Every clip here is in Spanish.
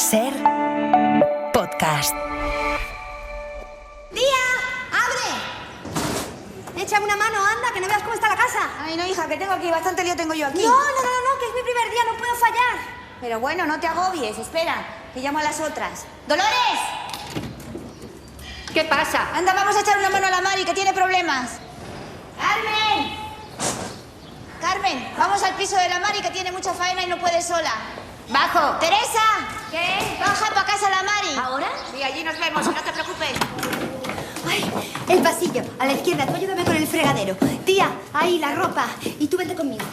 Ser Podcast. ¡Tía! ¡Abre! Échame una mano, anda, que no veas cómo está la casa. Ay, no, hija, que tengo aquí, bastante lío tengo yo aquí. No, que es mi primer día, no puedo fallar. Pero bueno, no te agobies, espera, que llamo a las otras. ¡Dolores! ¿Qué pasa? Anda, vamos a echar una mano a la Mari, que tiene problemas. ¡Carmen! Carmen, vamos al piso de la Mari, que tiene mucha faena y no puede sola. ¡Bajo! ¡Teresa! ¿Qué? Baja para casa la Mari. ¿Ahora? Sí, allí nos vemos, no te preocupes. Ay, el pasillo, a la izquierda, tú ayúdame con el fregadero. Tía, ahí la ropa. Y tú vente conmigo.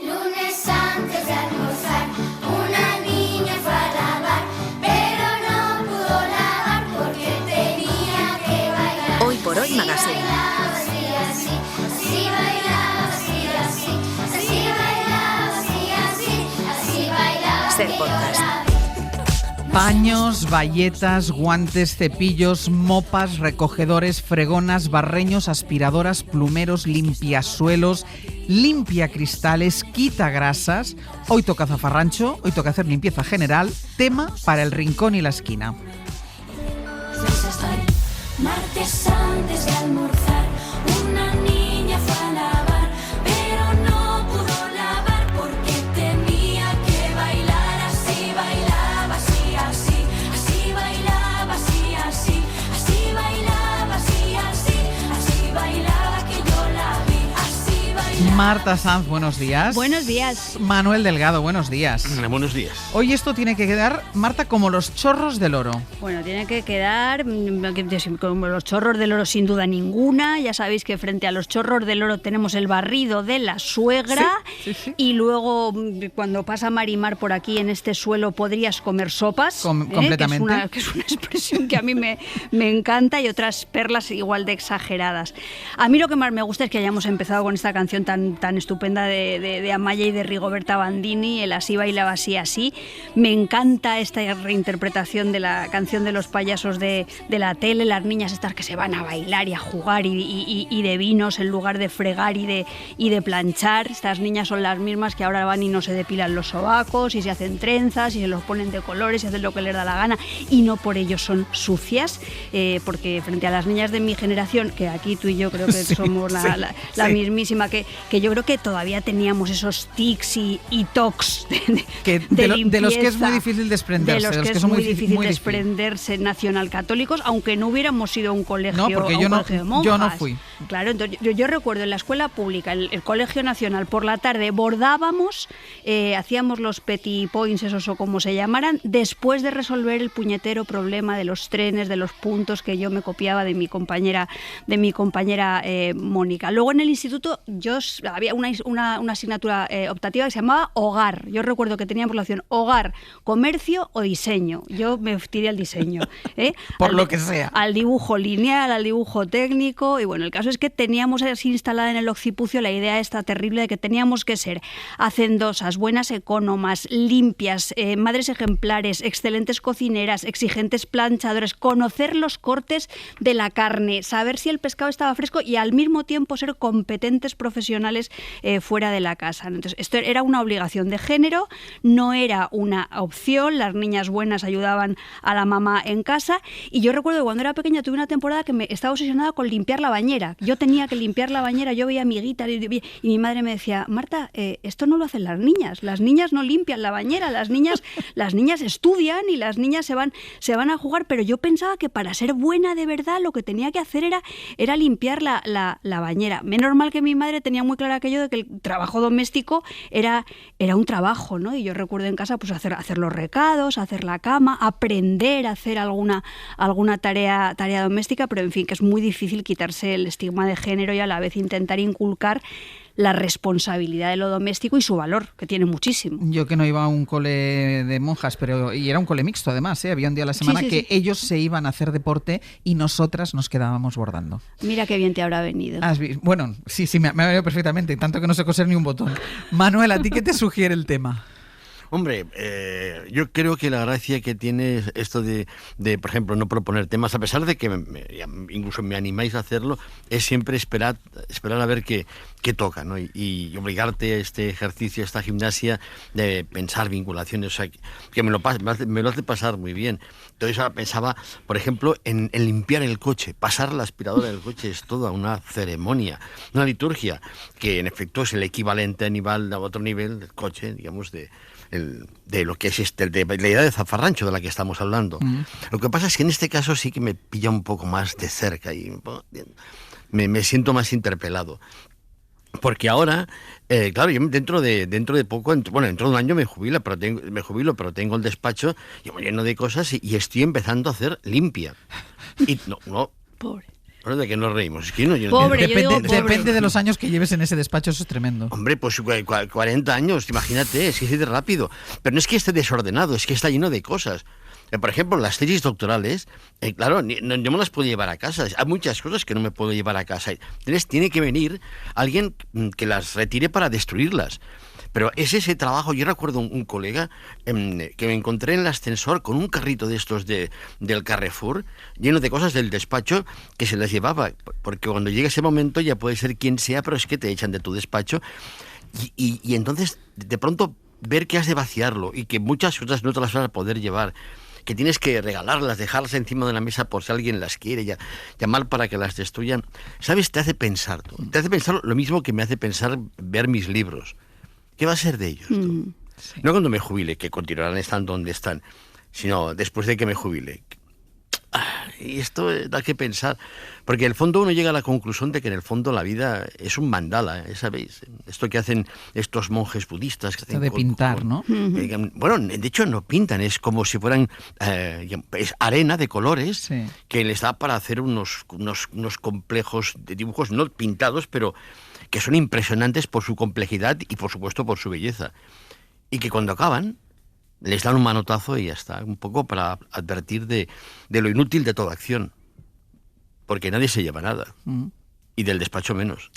Lunes antes de almorzar, una niña fue a lavar, pero no pudo lavar porque tenía que bailar. Hoy por hoy Magazine. Bailaba así, así, así bailaba así, así, así bailaba así, así, así bailaba. Ser Podcast. Paños, bayetas, guantes, cepillos, mopas, recogedores, fregonas, barreños, aspiradoras, plumeros, limpiasuelos, limpiacristales, quitagrasas. Hoy toca zafarrancho, hoy toca hacer limpieza general. Tema para el rincón y la esquina. Martes antes de almorzar, una niña fue a lavar, pero no pudo lavar porque tenía que bailar. Así bailaba así, así, así bailaba así, así, así bailaba así, así, así bailaba que yo la vi, así bailaba. Marta Sanz, buenos días. Buenos días. Manuel Delgado, buenos días. Buenos días. Hoy esto tiene que quedar, Marta, como los chorros del oro. Bueno, tiene que quedar como los chorros del oro sin duda ninguna. Ya sabéis que frente a los chorros del oro tenemos el barrido de la suegra. Sí. Y luego cuando pasa Marimar por aquí en este suelo podrías comer sopas. Completamente. Que es una expresión que a mí me encanta, y otras perlas igual de exageradas. A mí lo que más me gusta es que hayamos empezado con esta canción tan estupenda de Amaya y de Rigoberta Bandini, el Así bailaba así, así. Me encanta esta reinterpretación de la canción de los payasos de la tele, las niñas estas que se van a bailar y a jugar y de vinos en lugar de fregar y de planchar. Estas niñas son las mismas que ahora van y no se depilan los sobacos y se hacen trenzas y se los ponen de colores y hacen lo que les da la gana, y no por ello son sucias, porque frente a las niñas de mi generación, que aquí tú y yo creo que somos la mismísima, que yo creo que todavía teníamos esos tics y tocs de los que es muy difícil desprenderse. De los que es muy difícil desprenderse nacionalcatólicos, aunque no hubiéramos ido a un colegio, no, porque yo colegio de monjas. Yo no fui. Claro, entonces yo recuerdo en la escuela pública, el colegio nacional, por la tarde bordábamos, hacíamos los petit points, esos o como se llamaran, después de resolver el puñetero problema de los trenes, de los puntos que yo me copiaba de mi compañera Mónica. Luego en el instituto había una asignatura optativa que se llamaba Hogar. Yo recuerdo que teníamos la opción Hogar, Comercio o Diseño. Yo me tiré al diseño. Por lo que sea. Al dibujo lineal, al dibujo técnico. Y bueno, el caso es que teníamos así instalada en el occipucio la idea esta terrible de que teníamos que ser hacendosas, buenas ecónomas, limpias, madres ejemplares, excelentes cocineras, exigentes planchadoras, conocer los cortes de la carne, saber si el pescado estaba fresco y al mismo tiempo ser competentes profesionales fuera de la casa. Entonces, esto era una obligación de género, no era una opción. Las niñas buenas ayudaban a la mamá en casa, y yo recuerdo que cuando era pequeña tuve una temporada que me estaba obsesionada con limpiar la bañera. Yo tenía que limpiar la bañera, yo veía amiguitas y mi madre me decía: Marta, esto no lo hacen las niñas no limpian la bañera, las niñas estudian y las niñas se van a jugar, pero yo pensaba que para ser buena de verdad lo que tenía que hacer era limpiar la bañera. Menos mal que mi madre tenía muy claro aquello de que el trabajo doméstico era un trabajo, ¿no? Y yo recuerdo en casa pues hacer los recados, hacer la cama, aprender a hacer alguna tarea doméstica, pero en fin, que es muy difícil quitarse el estigma de género y a la vez intentar inculcar la responsabilidad de lo doméstico y su valor, que tiene muchísimo. Yo que no iba a un cole de monjas, y era un cole mixto además, había un día a la semana que ellos se iban a hacer deporte y nosotras nos quedábamos bordando. Mira qué bien te habrá venido. Bueno, sí, me ha venido perfectamente, tanto que no sé coser ni un botón. Manuel, ¿a ti qué te sugiere el tema? Hombre, yo creo que la gracia que tiene esto de por ejemplo, no proponer temas, a pesar de que incluso me animáis a hacerlo, es siempre esperar a ver qué toca, ¿no? Y obligarte a este ejercicio, a esta gimnasia de pensar vinculaciones, o sea, que me lo hace pasar muy bien. Entonces ahora pensaba, por ejemplo, en limpiar el coche. Pasar la aspiradora del coche es toda una ceremonia, una liturgia, que en efecto es el equivalente a otro nivel del coche, digamos, de lo que es de la idea de zafarrancho de la que estamos hablando. Lo que pasa es que en este caso sí que me pilla un poco más de cerca y me siento más interpelado. Porque ahora, claro, yo dentro de poco, dentro de un año me jubilo, pero tengo el despacho lleno de cosas y estoy empezando a hacer limpia. Y no. Pobre. ¿De qué nos reímos? Es que yo pobre, depende de los años que lleves en ese despacho, eso es tremendo. Hombre, pues 40 años, imagínate, es que es rápido. Pero no es que esté desordenado, es que está lleno de cosas. Por ejemplo, las tesis doctorales, claro, no me las puedo llevar a casa. Hay muchas cosas que no me puedo llevar a casa. Entonces tiene que venir alguien que las retire para destruirlas. Pero es ese trabajo. Yo recuerdo un colega que me encontré en el ascensor con un carrito de estos del Carrefour, lleno de cosas del despacho, que se las llevaba. Porque cuando llega ese momento ya puede ser quien sea, pero es que te echan de tu despacho. Y entonces, de pronto, ver que has de vaciarlo y que muchas cosas no te las vas a poder llevar, que tienes que regalarlas, dejarlas encima de la mesa por si alguien las quiere, llamar para que las destruyan, ¿sabes? Te hace pensar tú. Te hace pensar lo mismo que me hace pensar ver mis libros. ¿Qué va a ser de ellos tú? Sí. No cuando me jubile, que continuarán estando donde están, sino después de que me jubile. Y esto da que pensar, porque en el fondo uno llega a la conclusión de que en el fondo la vida es un mandala, ¿sabéis? Esto que hacen estos monjes budistas. Que hacen de pintar, ¿no? Bueno, de hecho no pintan, es como si fueran es arena de colores, sí, que les da para hacer unos complejos de dibujos no pintados, pero que son impresionantes por su complejidad y por supuesto por su belleza. Y que cuando acaban les dan un manotazo y ya está, un poco para advertir de lo inútil de toda acción, porque nadie se lleva nada, y del despacho menos.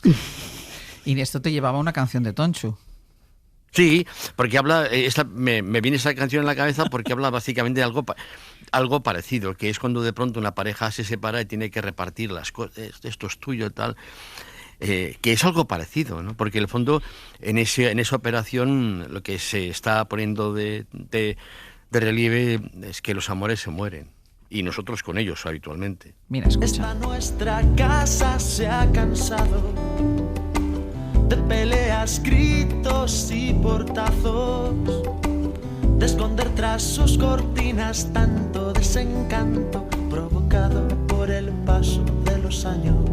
Y esto te llevaba una canción de Tonchu. Sí, porque habla, me viene esa canción en la cabeza porque habla básicamente de algo parecido, que es cuando de pronto una pareja se separa y tiene que repartir las cosas, esto es tuyo y tal. Que es algo parecido, ¿no? Porque en el fondo en esa operación lo que se está poniendo de relieve es que los amores se mueren y nosotros con ellos habitualmente. Mira, escucha. Esta nuestra casa se ha cansado de peleas, gritos y portazos, de esconder tras sus cortinas tanto desencanto provocado por el paso de los años.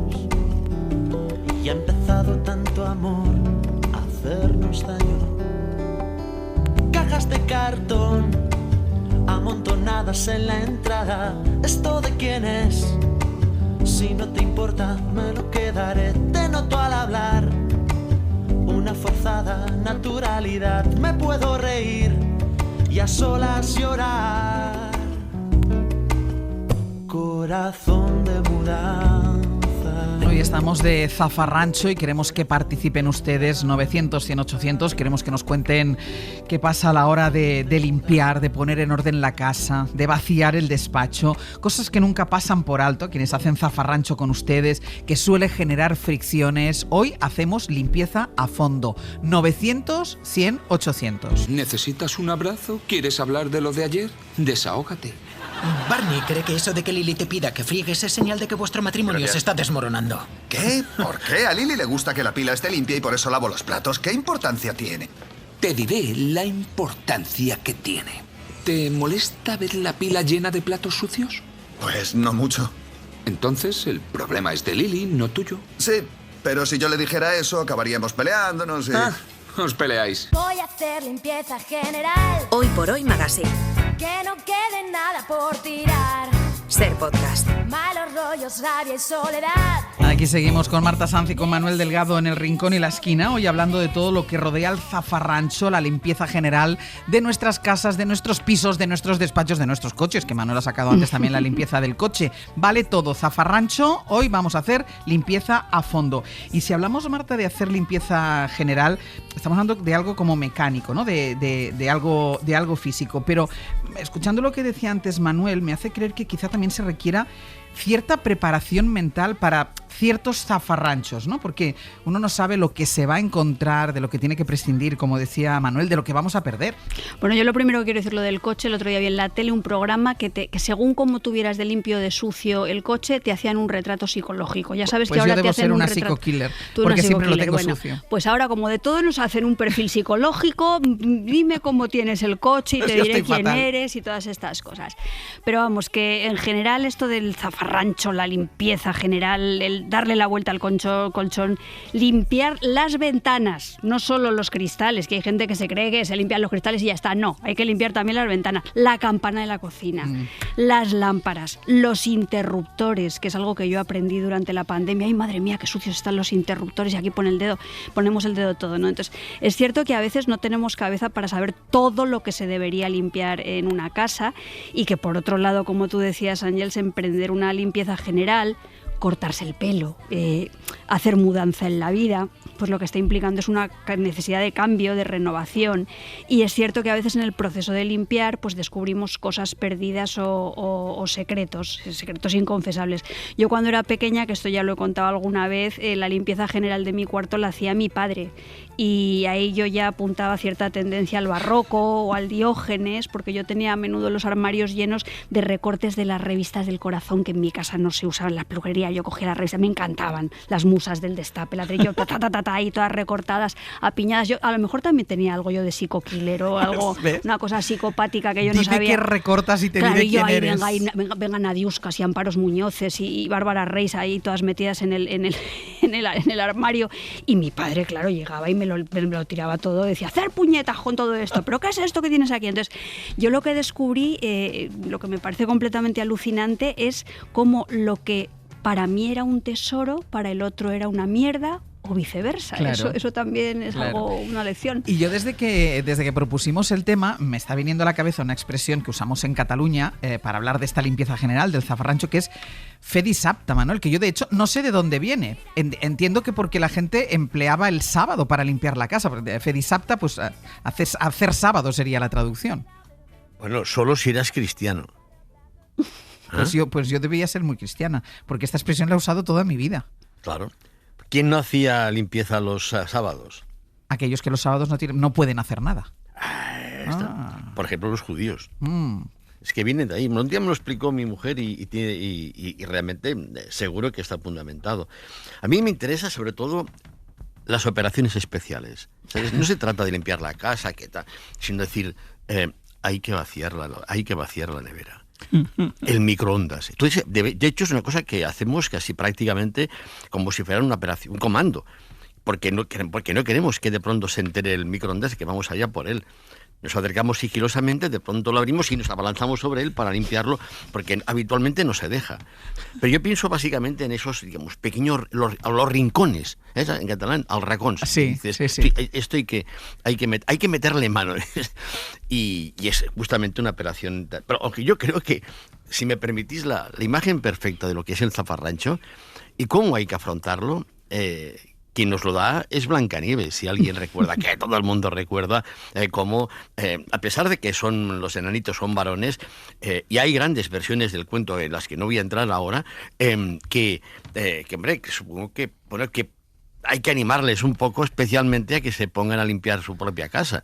Y ha empezado tanto amor a hacernos daño. Cajas de cartón amontonadas en la entrada. ¿Esto de quién es? Si no te importa me lo quedaré. Te noto al hablar una forzada naturalidad. Me puedo reír y a solas llorar. Corazón de mudanza. Hoy estamos de zafarrancho y queremos que participen ustedes, 900-100-800. Queremos que nos cuenten qué pasa a la hora de limpiar, de poner en orden la casa, de vaciar el despacho. Cosas que nunca pasan por alto, quienes hacen zafarrancho con ustedes, que suele generar fricciones. Hoy hacemos limpieza a fondo. 900-100-800. ¿Necesitas un abrazo? ¿Quieres hablar de lo de ayer? Desahógate. Barney cree que eso de que Lily te pida que friegues es señal de que vuestro matrimonio se está desmoronando. ¿Qué? ¿Por qué? A Lily le gusta que la pila esté limpia y por eso lavo los platos. ¿Qué importancia tiene? Te diré la importancia que tiene. ¿Te molesta ver la pila llena de platos sucios? Pues no mucho. Entonces el problema es de Lily, no tuyo. Sí, pero si yo le dijera eso acabaríamos peleándonos y... Os peleáis. Voy a hacer limpieza general. Hoy por Hoy Magazine. Que no quede nada por tirar. Ser Podcast. Malos rollos, rabia y soledad. Aquí seguimos con Marta Sanz y con Manuel Delgado en El Rincón y la Esquina, hoy hablando de todo lo que rodea al zafarrancho, la limpieza general de nuestras casas, de nuestros pisos, de nuestros despachos, de nuestros coches, que Manuel ha sacado antes también la limpieza del coche. Vale todo, zafarrancho, hoy vamos a hacer limpieza a fondo. Y si hablamos, Marta, de hacer limpieza general, estamos hablando de algo como mecánico, ¿no? De algo físico, pero escuchando lo que decía antes Manuel, me hace creer que quizá también se requiera cierta preparación mental para ciertos zafarranchos, ¿no? Porque uno no sabe lo que se va a encontrar, de lo que tiene que prescindir, como decía Manuel, de lo que vamos a perder. Bueno, yo lo primero que quiero decir lo del coche, el otro día vi en la tele un programa que según cómo tuvieras de limpio o de sucio el coche, te hacían un retrato psicológico. Ya sabes que ahora te hacen un retrato. Pues yo debo ser una psico-killer, porque siempre lo tengo sucio. Pues ahora, como de todo nos hacen un perfil psicológico, dime cómo tienes el coche y te diré quién eres y todas estas cosas. Pero vamos, que en general esto del zafarrancho, la limpieza general, el darle la vuelta al colchón, limpiar las ventanas, no solo los cristales, que hay gente que se cree que se limpian los cristales y ya está. No, hay que limpiar también las ventanas, la campana de la cocina, las lámparas, los interruptores, que es algo que yo aprendí durante la pandemia. Ay, madre mía, qué sucios están los interruptores, y aquí ponemos el dedo todo, ¿no? Entonces, es cierto que a veces no tenemos cabeza para saber todo lo que se debería limpiar en una casa, y que por otro lado, como tú decías, Ángels, emprender una limpieza general, cortarse el pelo, hacer mudanza en la vida, pues lo que está implicando es una necesidad de cambio, de renovación. Y es cierto que a veces en el proceso de limpiar pues descubrimos cosas perdidas o secretos inconfesables. Yo cuando era pequeña, que esto ya lo he contado alguna vez, la limpieza general de mi cuarto la hacía mi padre, y ahí yo ya apuntaba cierta tendencia al barroco o al Diógenes, porque yo tenía a menudo los armarios llenos de recortes de las revistas del corazón, que en mi casa no se usaban en la peluquería. Yo cogía las revistas, me encantaban las musas del Destape, las de yo, ahí todas recortadas, apiñadas. Yo a lo mejor también tenía algo yo de psico-killer o algo, una cosa psicopática que yo no sabía. Dime qué recortas y te diré quién eres. Vengan Nadiuscas y Amparos Muñoces y Bárbara Reis ahí todas metidas en el armario. Y mi padre, claro, llegaba y me lo tiraba todo, decía, hacer puñetas con todo esto, ¿pero qué es esto que tienes aquí? Entonces, yo lo que descubrí, lo que me parece completamente alucinante, es cómo lo que para mí era un tesoro, para el otro era una mierda, o viceversa. Claro. Eso también es una lección. Y yo desde que propusimos el tema, me está viniendo a la cabeza una expresión que usamos en Cataluña para hablar de esta limpieza general del zafarrancho, que es fe dissabte, Manuel, que yo de hecho no sé de dónde viene. Entiendo que porque la gente empleaba el sábado para limpiar la casa. Fe dissabte, pues hacer sábado sería la traducción. Bueno, solo si eras cristiano. Pues yo debía ser muy cristiana, porque esta expresión la he usado toda mi vida. Claro. ¿Quién no hacía limpieza los sábados? Aquellos que los sábados no pueden hacer nada. Por ejemplo, los judíos. Es que vienen de ahí. Un día me lo explicó mi mujer y realmente seguro que está fundamentado. A mí me interesa sobre todo las operaciones especiales. ¿Sabes? No se trata de limpiar la casa, sino decir, hay que vaciar la nevera. El microondas. Entonces, de hecho, es una cosa que hacemos casi prácticamente como si fuera una operación, un comando, porque no queremos que de pronto se entere el microondas que vamos allá por él. Nos acercamos sigilosamente, de pronto lo abrimos y nos abalanzamos sobre él para limpiarlo, porque habitualmente no se deja. Pero yo pienso básicamente en esos, digamos, pequeños, los rincones, ¿eh? En catalán, al racons. Sí. Esto hay que meterle mano. y es justamente una operación. Pero aunque yo creo que, si me permitís, la imagen perfecta de lo que es el zafarrancho y cómo hay que afrontarlo, quien nos lo da es Blancanieves, si alguien recuerda, que todo el mundo recuerda, cómo, a pesar de que los enanitos son varones, y hay grandes versiones del cuento en las que no voy a entrar ahora, que supongo que hay que animarles un poco, especialmente a que se pongan a limpiar su propia casa.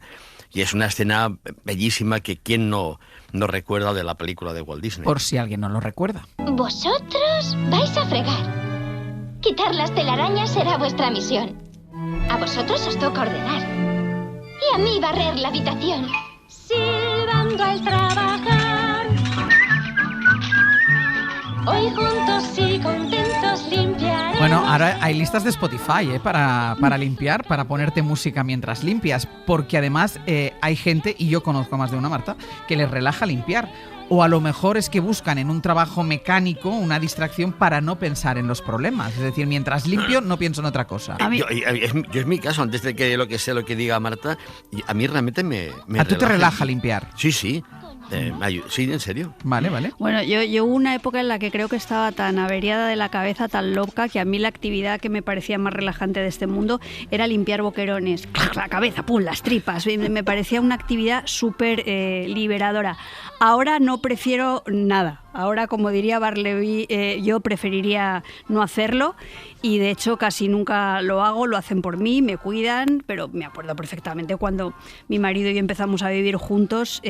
Y es una escena bellísima que quien no recuerda de la película de Walt Disney. Por si alguien no lo recuerda. Vosotros vais a fregar. Quitar las telarañas será vuestra misión. A vosotros os toca ordenar. Y a mí barrer la habitación. Silbando al trabajar. Hoy juntos y contentos limpiaremos. Bueno, Ahora hay listas de Spotify para limpiar, para ponerte música mientras limpias, porque además hay gente, y yo conozco más de una, Marta, que les relaja limpiar. O a lo mejor es que buscan en un trabajo mecánico una distracción para no pensar en los problemas. Es decir, mientras limpio no pienso en otra cosa. Yo es mi caso, antes de que lo que diga Marta, a mí realmente me ¿A tú te relaja limpiar? Sí. Sí, en serio. Vale. Bueno, yo hubo una época en la que creo que estaba tan averiada de la cabeza, tan loca, que a mí la actividad que me parecía más relajante de este mundo era limpiar boquerones. La cabeza, pum, las tripas. Me parecía una actividad súper liberadora. Ahora no prefiero nada. Ahora, como diría Barleby, yo preferiría no hacerlo y de hecho casi nunca lo hago, lo hacen por mí, me cuidan, pero me acuerdo perfectamente cuando mi marido y yo empezamos a vivir juntos,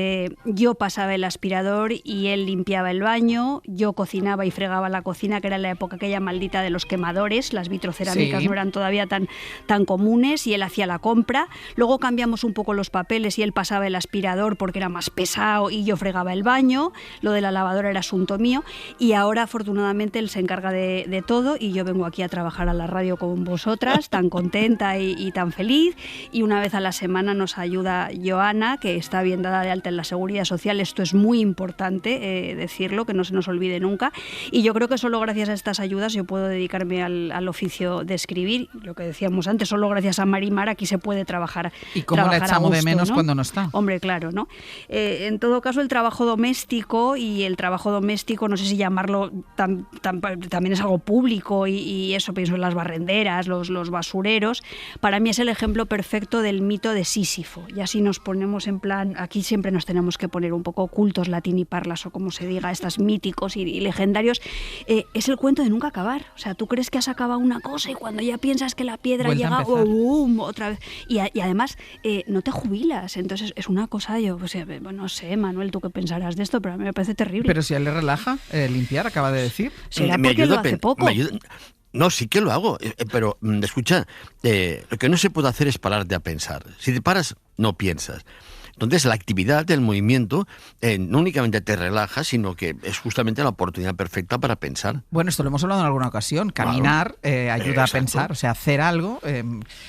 yo pasaba el aspirador y él limpiaba el baño, yo cocinaba y fregaba la cocina, que era la época aquella maldita de los quemadores, las vitrocerámicas no eran todavía tan comunes, y él hacía la compra. Luego cambiamos un poco los papeles y él pasaba el aspirador porque era más pesado y yo fregaba el baño, lo de la lavadora era asunto mío, y ahora afortunadamente él se encarga de todo y yo vengo aquí a trabajar a la radio con vosotras, tan contenta y tan feliz, y una vez a la semana nos ayuda Joana, que está bien dada de alta en la Seguridad Social. Esto es muy importante decirlo, que no se nos olvide nunca, y yo creo que solo gracias a estas ayudas yo puedo dedicarme al oficio de escribir. Lo que decíamos antes, solo gracias a Marimar aquí se puede trabajar. ¿Y cómo la echamos de menos cuando no está? Hombre, claro, ¿no? En todo caso, el trabajo doméstico, no sé si llamarlo, también es algo público, y eso, pienso en las barrenderas, los basureros. Para mí es el ejemplo perfecto del mito de Sísifo. Y así nos ponemos en plan, aquí siempre nos tenemos que poner un poco cultos latiniparlas, o como se diga, estas míticos y legendarios. Es el cuento de nunca acabar. O sea, tú crees que has acabado una cosa y cuando ya piensas que la piedra vuelta llega, otra vez. Y además, no te jubilas. Entonces, es una cosa, no sé, Manuel, tú qué pensarás de esto, pero a mí me parece terrible. Pero si a él le relaja limpiar, acaba de decir. ¿Será porque lo hace poco? No, sí que lo hago, pero escucha, lo que no se puede hacer es pararte a pensar. Si te paras, no piensas. Entonces, la actividad, el movimiento, no únicamente te relaja, sino que es justamente la oportunidad perfecta para pensar. Bueno, esto lo hemos hablado en alguna ocasión. Caminar ayuda a pensar, o sea, hacer algo.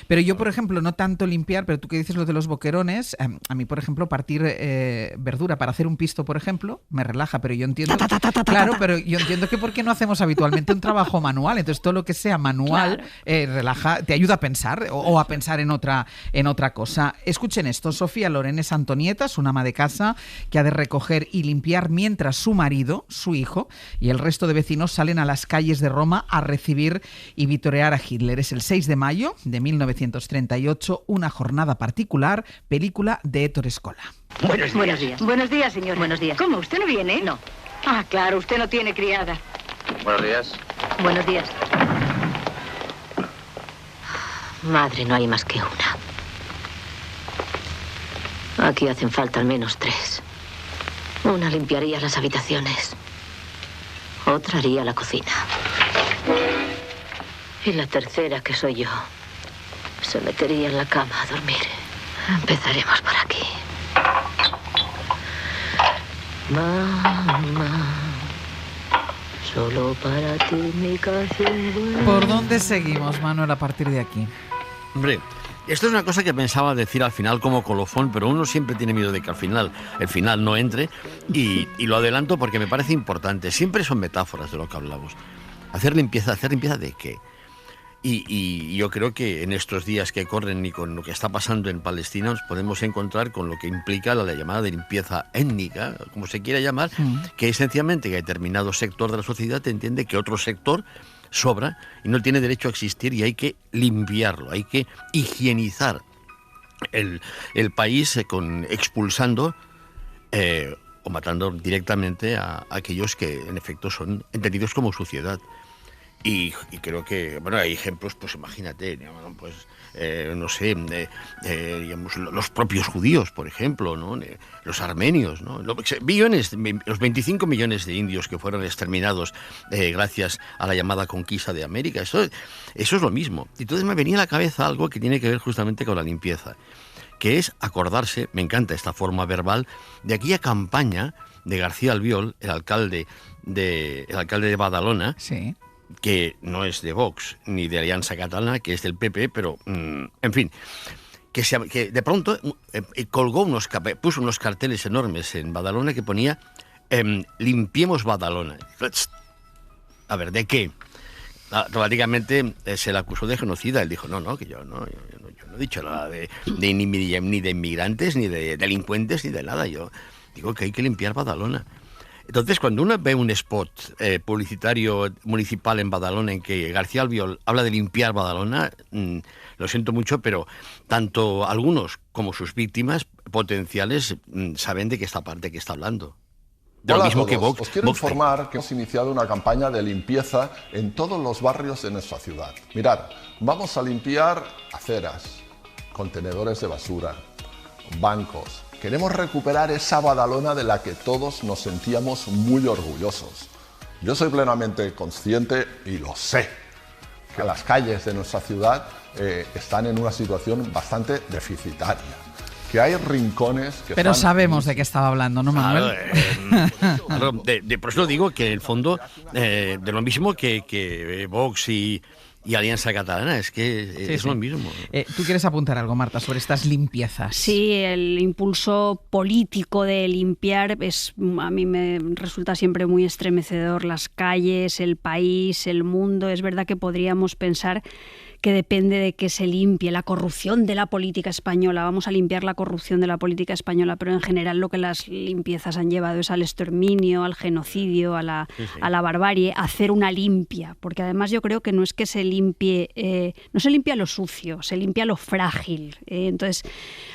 Pero yo, por ejemplo, no tanto limpiar, pero tú que dices lo de los boquerones, a mí, por ejemplo, partir verdura para hacer un pisto, por ejemplo, me relaja, pero yo entiendo... Claro, pero yo entiendo que ¿por qué no hacemos habitualmente un trabajo manual? Entonces, todo lo que sea manual relaja, te ayuda a pensar o a pensar en otra cosa. Escuchen esto, Sofía Loren es Antonieta, es una ama de casa que ha de recoger y limpiar mientras su marido, su hijo y el resto de vecinos salen a las calles de Roma a recibir y vitorear a Hitler. Es el 6 de mayo de 1938, una jornada particular, película de Ettore Scola. Buenos días. Buenos días, señor. Buenos días. ¿Cómo? ¿Usted no viene? No. Ah, claro, usted no tiene criada. Buenos días. Buenos días. Madre, no hay más que una. Aquí hacen falta al menos 3. Una limpiaría las habitaciones. Otra haría la cocina. Y la tercera, que soy yo, se metería en la cama a dormir. Empezaremos por aquí. Mamá, solo para ti mi canción. ¿Por dónde seguimos, Manuel, a partir de aquí? Hombre, esto es una cosa que pensaba decir al final como colofón, pero uno siempre tiene miedo de que el final no entre, y lo adelanto porque me parece importante. Siempre son metáforas de lo que hablamos. ¿Hacer limpieza de qué? Y yo creo que en estos días que corren y con lo que está pasando en Palestina nos podemos encontrar con lo que implica la llamada de limpieza étnica, como se quiera llamar, que es sencillamente que determinado sector de la sociedad entiende que otro sector sobra y no tiene derecho a existir, y hay que limpiarlo, hay que higienizar el país expulsando o matando directamente a aquellos que en efecto son entendidos como suciedad. Y creo que, bueno, hay ejemplos, pues imagínate, pues, no sé, digamos, los propios judíos, por ejemplo, ¿no? Los armenios, ¿no? Los 25 millones de indios que fueron exterminados gracias a la llamada conquista de América, eso es lo mismo. Y entonces me venía a la cabeza algo que tiene que ver justamente con la limpieza, que es acordarse, me encanta esta forma verbal, de aquella campaña de García Albiol, el alcalde de Badalona, sí, que no es de Vox ni de Alianza Catalana, que es del PP, pero, en fin, que de pronto puso unos carteles enormes en Badalona que ponía limpiemos Badalona. A ver, ¿de qué? Automáticamente se le acusó de genocida. Él dijo, no, que yo no he dicho nada ni de inmigrantes, ni de delincuentes, ni de nada. Yo digo que hay que limpiar Badalona. Entonces, cuando uno ve un spot publicitario municipal en Badalona en que García Albiol habla de limpiar Badalona, lo siento mucho, pero tanto algunos como sus víctimas potenciales saben de qué parte que está hablando. De Hola lo mismo a todos. que Vox. Os quiero informar que hemos iniciado una campaña de limpieza en todos los barrios de nuestra ciudad. Mirad, vamos a limpiar aceras, contenedores de basura, bancos. Queremos recuperar esa Badalona de la que todos nos sentíamos muy orgullosos. Yo soy plenamente consciente, y lo sé, que las calles de nuestra ciudad están en una situación bastante deficitaria. Que hay rincones que Pero están... sabemos de qué estaba hablando, ¿no, Manuel? Claro, por eso digo que en el fondo, de lo mismo que Vox y Alianza Catalana, es que es lo mismo. ¿Tú quieres apuntar algo, Marta, sobre estas limpiezas? Sí, el impulso político de limpiar a mí me resulta siempre muy estremecedor. Las calles, el país, el mundo. Es verdad que podríamos pensar que depende de que se limpie la corrupción de la política española. Vamos a limpiar la corrupción de la política española, pero en general lo que las limpiezas han llevado es al exterminio, al genocidio, a la barbarie, a hacer una limpia. Porque además yo creo que no es que se limpie, no se limpia lo sucio, se limpia lo frágil. Entonces,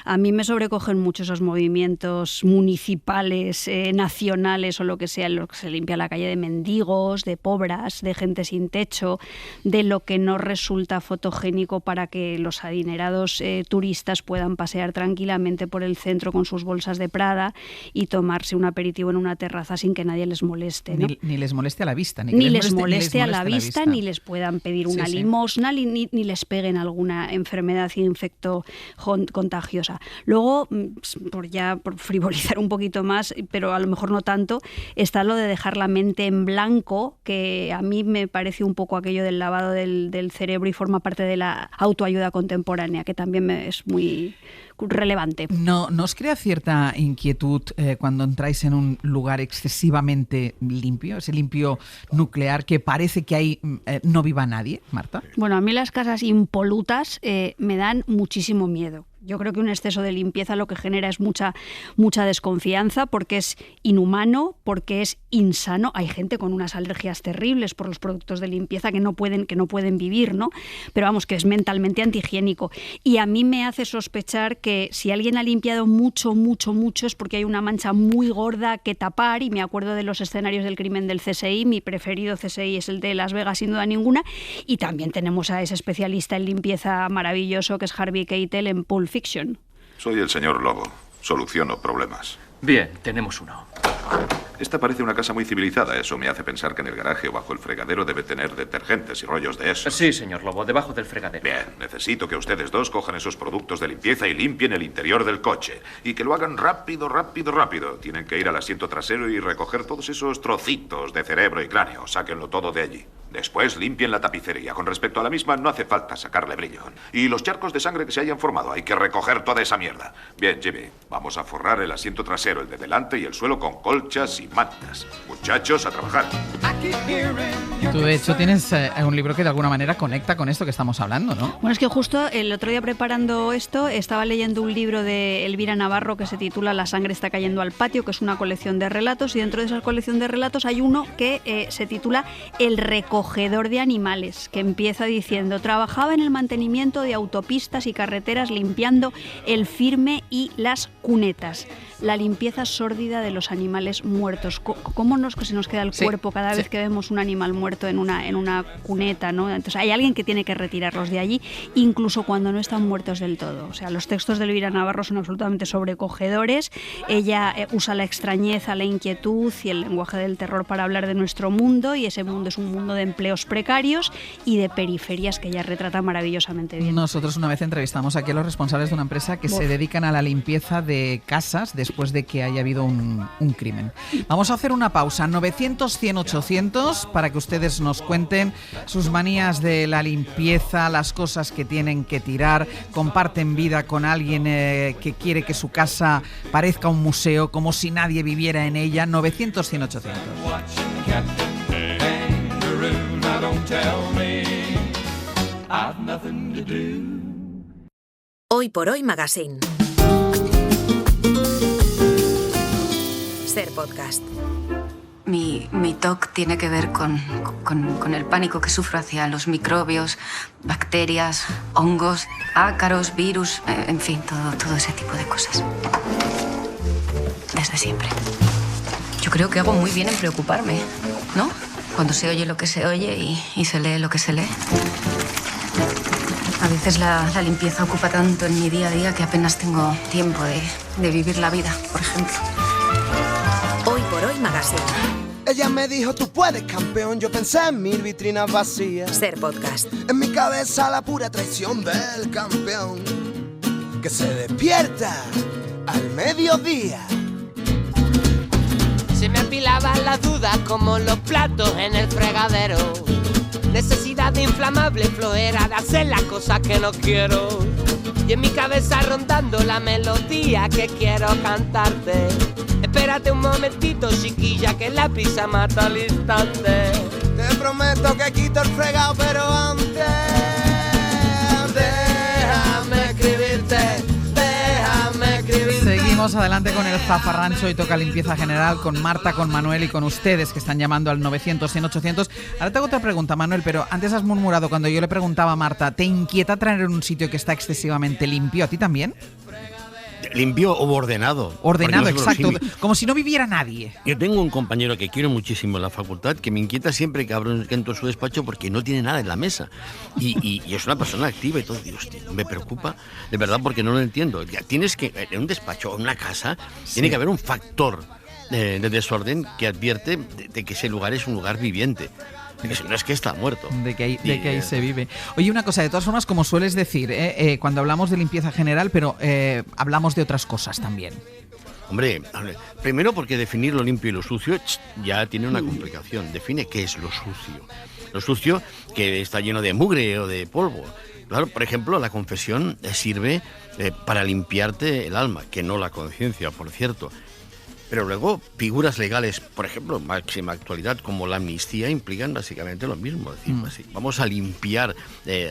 a mí me sobrecogen mucho esos movimientos municipales, nacionales o lo que sea, en lo que se limpia la calle de mendigos, de pobres, de gente sin techo, de lo que no resulta fotogénico para que los adinerados turistas puedan pasear tranquilamente por el centro con sus bolsas de Prada y tomarse un aperitivo en una terraza sin que nadie les moleste, ¿no? Ni les moleste a la vista. Ni les moleste a la vista, ni les puedan pedir una limosna, ni les peguen alguna enfermedad contagiosa. Luego, por frivolizar un poquito más, pero a lo mejor no tanto, está lo de dejar la mente en blanco, que a mí me parece un poco aquello del lavado del cerebro y forma parte de la autoayuda contemporánea, que también es muy relevante. ¿No os crea cierta inquietud cuando entráis en un lugar excesivamente limpio, ese limpio nuclear, que parece que ahí no viva nadie, Marta? Bueno, a mí las casas impolutas me dan muchísimo miedo. Yo creo que un exceso de limpieza lo que genera es mucha desconfianza, porque es inhumano, porque es insano. Hay gente con unas alergias terribles por los productos de limpieza que no pueden vivir, ¿no? Pero vamos, que es mentalmente antihigiénico. Y a mí me hace sospechar que si alguien ha limpiado mucho es porque hay una mancha muy gorda que tapar. Y me acuerdo de los escenarios del crimen del CSI. Mi preferido CSI es el de Las Vegas, sin duda ninguna. Y también tenemos a ese especialista en limpieza maravilloso que es Harvey Keitel en Pulp Fiction. Soy el señor Lobo. Soluciono problemas. Bien, tenemos uno. Esta parece una casa muy civilizada. Eso me hace pensar que en el garaje o bajo el fregadero debe tener detergentes y rollos de eso. Sí, señor Lobo, debajo del fregadero. Bien, necesito que ustedes dos cojan esos productos de limpieza y limpien el interior del coche. Y que lo hagan rápido. Tienen que ir al asiento trasero y recoger todos esos trocitos de cerebro y cráneo. Sáquenlo todo de allí. Después limpien la tapicería. Con respecto a la misma, no hace falta sacarle brillo. Y los charcos de sangre que se hayan formado, hay que recoger toda esa mierda. Bien, Jimmy, vamos a forrar el asiento trasero, el de delante y el suelo con colchas y mantas. Muchachos, a trabajar. Tú, de hecho, tienes un libro que de alguna manera conecta con esto que estamos hablando, ¿no? Bueno, es que justo el otro día preparando esto estaba leyendo un libro de Elvira Navarro que se titula La sangre está cayendo al patio, que es una colección de relatos, y dentro de esa colección de relatos hay uno que se titula El recogedor de animales, que empieza diciendo: trabajaba en el mantenimiento de autopistas y carreteras limpiando el firme y las cunetas. La limpieza sórdida de los animales muertos. ¿Cómo se nos queda el cuerpo cada vez que vemos un animal muerto en una cuneta, ¿no? Entonces hay alguien que tiene que retirarlos de allí, incluso cuando no están muertos del todo. O sea, los textos de Elvira Navarro son absolutamente sobrecogedores. Ella usa la extrañeza, la inquietud y el lenguaje del terror para hablar de nuestro mundo, y ese mundo es un mundo de empleos precarios y de periferias que ella retrata maravillosamente bien. Nosotros una vez entrevistamos aquí a los responsables de una empresa que se dedican a la limpieza de casas después de que haya habido un crimen. Vamos a hacer una pausa, 900-100-800, para que ustedes nos cuenten sus manías de la limpieza, las cosas que tienen que tirar, comparten vida con alguien que quiere que su casa parezca un museo, como si nadie viviera en ella. 900-100-800. Hoy por Hoy Magazine. Ser podcast. Mi TOC tiene que ver con el pánico que sufro hacia los microbios, bacterias, hongos, ácaros, virus, en fin, todo ese tipo de cosas. Desde siempre. Yo creo que hago muy bien en preocuparme, ¿no? Cuando se oye lo que se oye y se lee lo que se lee. A veces la limpieza ocupa tanto en mi día a día que apenas tengo tiempo de vivir la vida, por ejemplo. Hoy por Hoy Magazine. Ella me dijo, tú puedes, campeón. Yo pensé en 1000 vitrinas vacías. Ser podcast. En mi cabeza la pura traición del campeón, que se despierta al mediodía. Se me apilaban las dudas como los platos en el fregadero. Necesidad de inflamable flojera de hacer las cosas que no quiero. Y en mi cabeza rondando la melodía que quiero cantarte. Espérate un momentito, chiquilla, que la prisa mata al instante. Te prometo que quito el fregado, pero antes déjame escribirte. Seguimos adelante con el zafarrancho y toca limpieza general con Marta, con Manuel y con ustedes que están llamando al 900-100-800. Ahora te hago otra pregunta, Manuel, pero antes has murmurado cuando yo le preguntaba a Marta, ¿te inquieta traer en un sitio que está excesivamente limpio? ¿A ti también? Limpio o ordenado. Ordenado, exacto. Como si no viviera nadie. Yo tengo un compañero que quiero muchísimo en la facultad que me inquieta siempre que entro en su despacho porque no tiene nada en la mesa. Y es una persona activa y todo. Digo, hostia, me preocupa de verdad porque no lo entiendo. Ya tienes que, en un despacho o en una casa, tiene que haber un factor de desorden que advierte de que ese lugar es un lugar viviente. No es que está muerto. De que ahí se vive. Oye, una cosa, de todas formas, como sueles decir, cuando hablamos de limpieza general, pero hablamos de otras cosas también. Hombre, primero porque definir lo limpio y lo sucio ya tiene una complicación. Define qué es lo sucio. Lo sucio que está lleno de mugre o de polvo. Claro, por ejemplo, la confesión sirve para limpiarte el alma, que no la conciencia, por cierto. Pero luego, figuras legales, por ejemplo, máxima actualidad, como la amnistía, implican básicamente lo mismo. Es decir, así, vamos a limpiar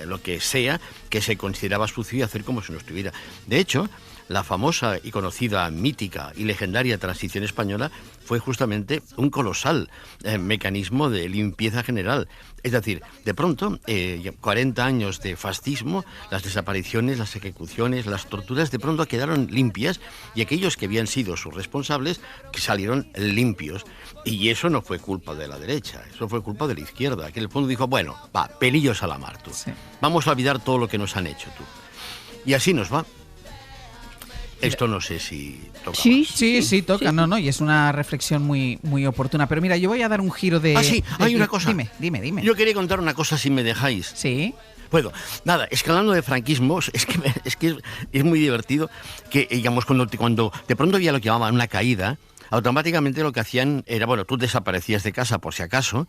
lo que sea que se consideraba sucio y hacer como si no estuviera. De hecho, la famosa y conocida, mítica y legendaria transición española fue justamente un colosal mecanismo de limpieza general. Es decir, de pronto, 40 años de fascismo, las desapariciones, las ejecuciones, las torturas, de pronto quedaron limpias y aquellos que habían sido sus responsables que salieron limpios. Y eso no fue culpa de la derecha, eso fue culpa de la izquierda, que en el fondo dijo, bueno, va, pelillos a la mar, tú. Sí. Vamos a olvidar todo lo que nos han hecho, tú. Y así nos va. Esto no sé si toca. Sí, toca, no, y es una reflexión muy, muy oportuna. Pero mira, yo voy a dar un giro de... hay una cosa. Dime. Yo quería contar una cosa si me dejáis. Sí. Bueno, nada, es que hablando de franquismos, es que es muy divertido que, digamos, cuando de pronto había lo que llamaban una caída, automáticamente lo que hacían era, bueno, tú desaparecías de casa por si acaso,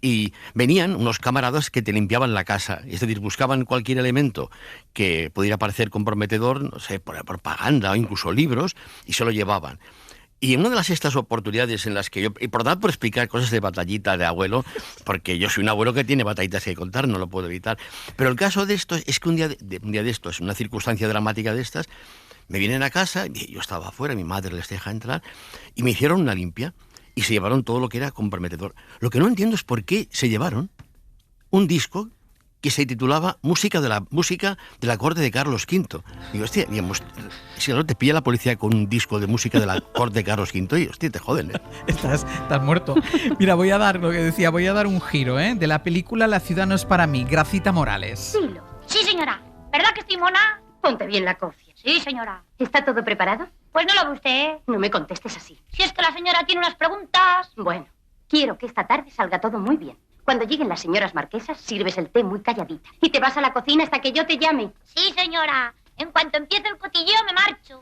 y venían unos camaradas que te limpiaban la casa, es decir, buscaban cualquier elemento que pudiera parecer comprometedor, no sé, por propaganda o incluso libros, y se lo llevaban. Y en una de estas oportunidades en las que yo, y por explicar cosas de batallita de abuelo, porque yo soy un abuelo que tiene batallitas que contar, no lo puedo evitar, pero el caso de esto es que un día de estos, una circunstancia dramática de estas, me vienen a casa, yo estaba afuera, mi madre les deja entrar, y me hicieron una limpia y se llevaron todo lo que era comprometedor. Lo que no entiendo es por qué se llevaron un disco que se titulaba Música de la corte de Carlos V. Digo, hostia, digamos, si no te pilla la policía con un disco de música de la corte de Carlos V, y hostia, te joden, ¿eh? Estás muerto. Mira, voy a dar un giro, de la película La ciudad no es para mí, Gracita Morales. Dilo. Sí, señora. ¿Verdad que estoy mona? Ponte bien la cofia. Sí, señora. ¿Está todo preparado? Pues no lo ve usted. No me contestes así. Si es que la señora tiene unas preguntas. Bueno, quiero que esta tarde salga todo muy bien. Cuando lleguen las señoras marquesas, sirves el té muy calladita. Y te vas a la cocina hasta que yo te llame. Sí, señora. En cuanto empiece el cotilleo, me marcho.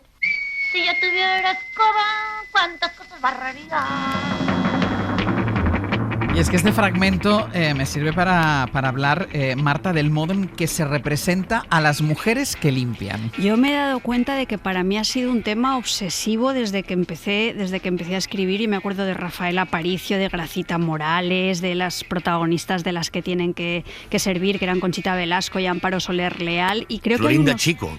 Si yo tuviera escoba, cuántas cosas barrería. Y es que este fragmento me sirve para hablar, Marta, del modo en que se representa a las mujeres que limpian. Yo me he dado cuenta de que para mí ha sido un tema obsesivo desde que empecé a escribir, y me acuerdo de Rafael Aparicio, de Gracita Morales, de las protagonistas de las que tienen que servir, que eran Conchita Velasco y Amparo Soler Leal, y creo Florinda que Chico.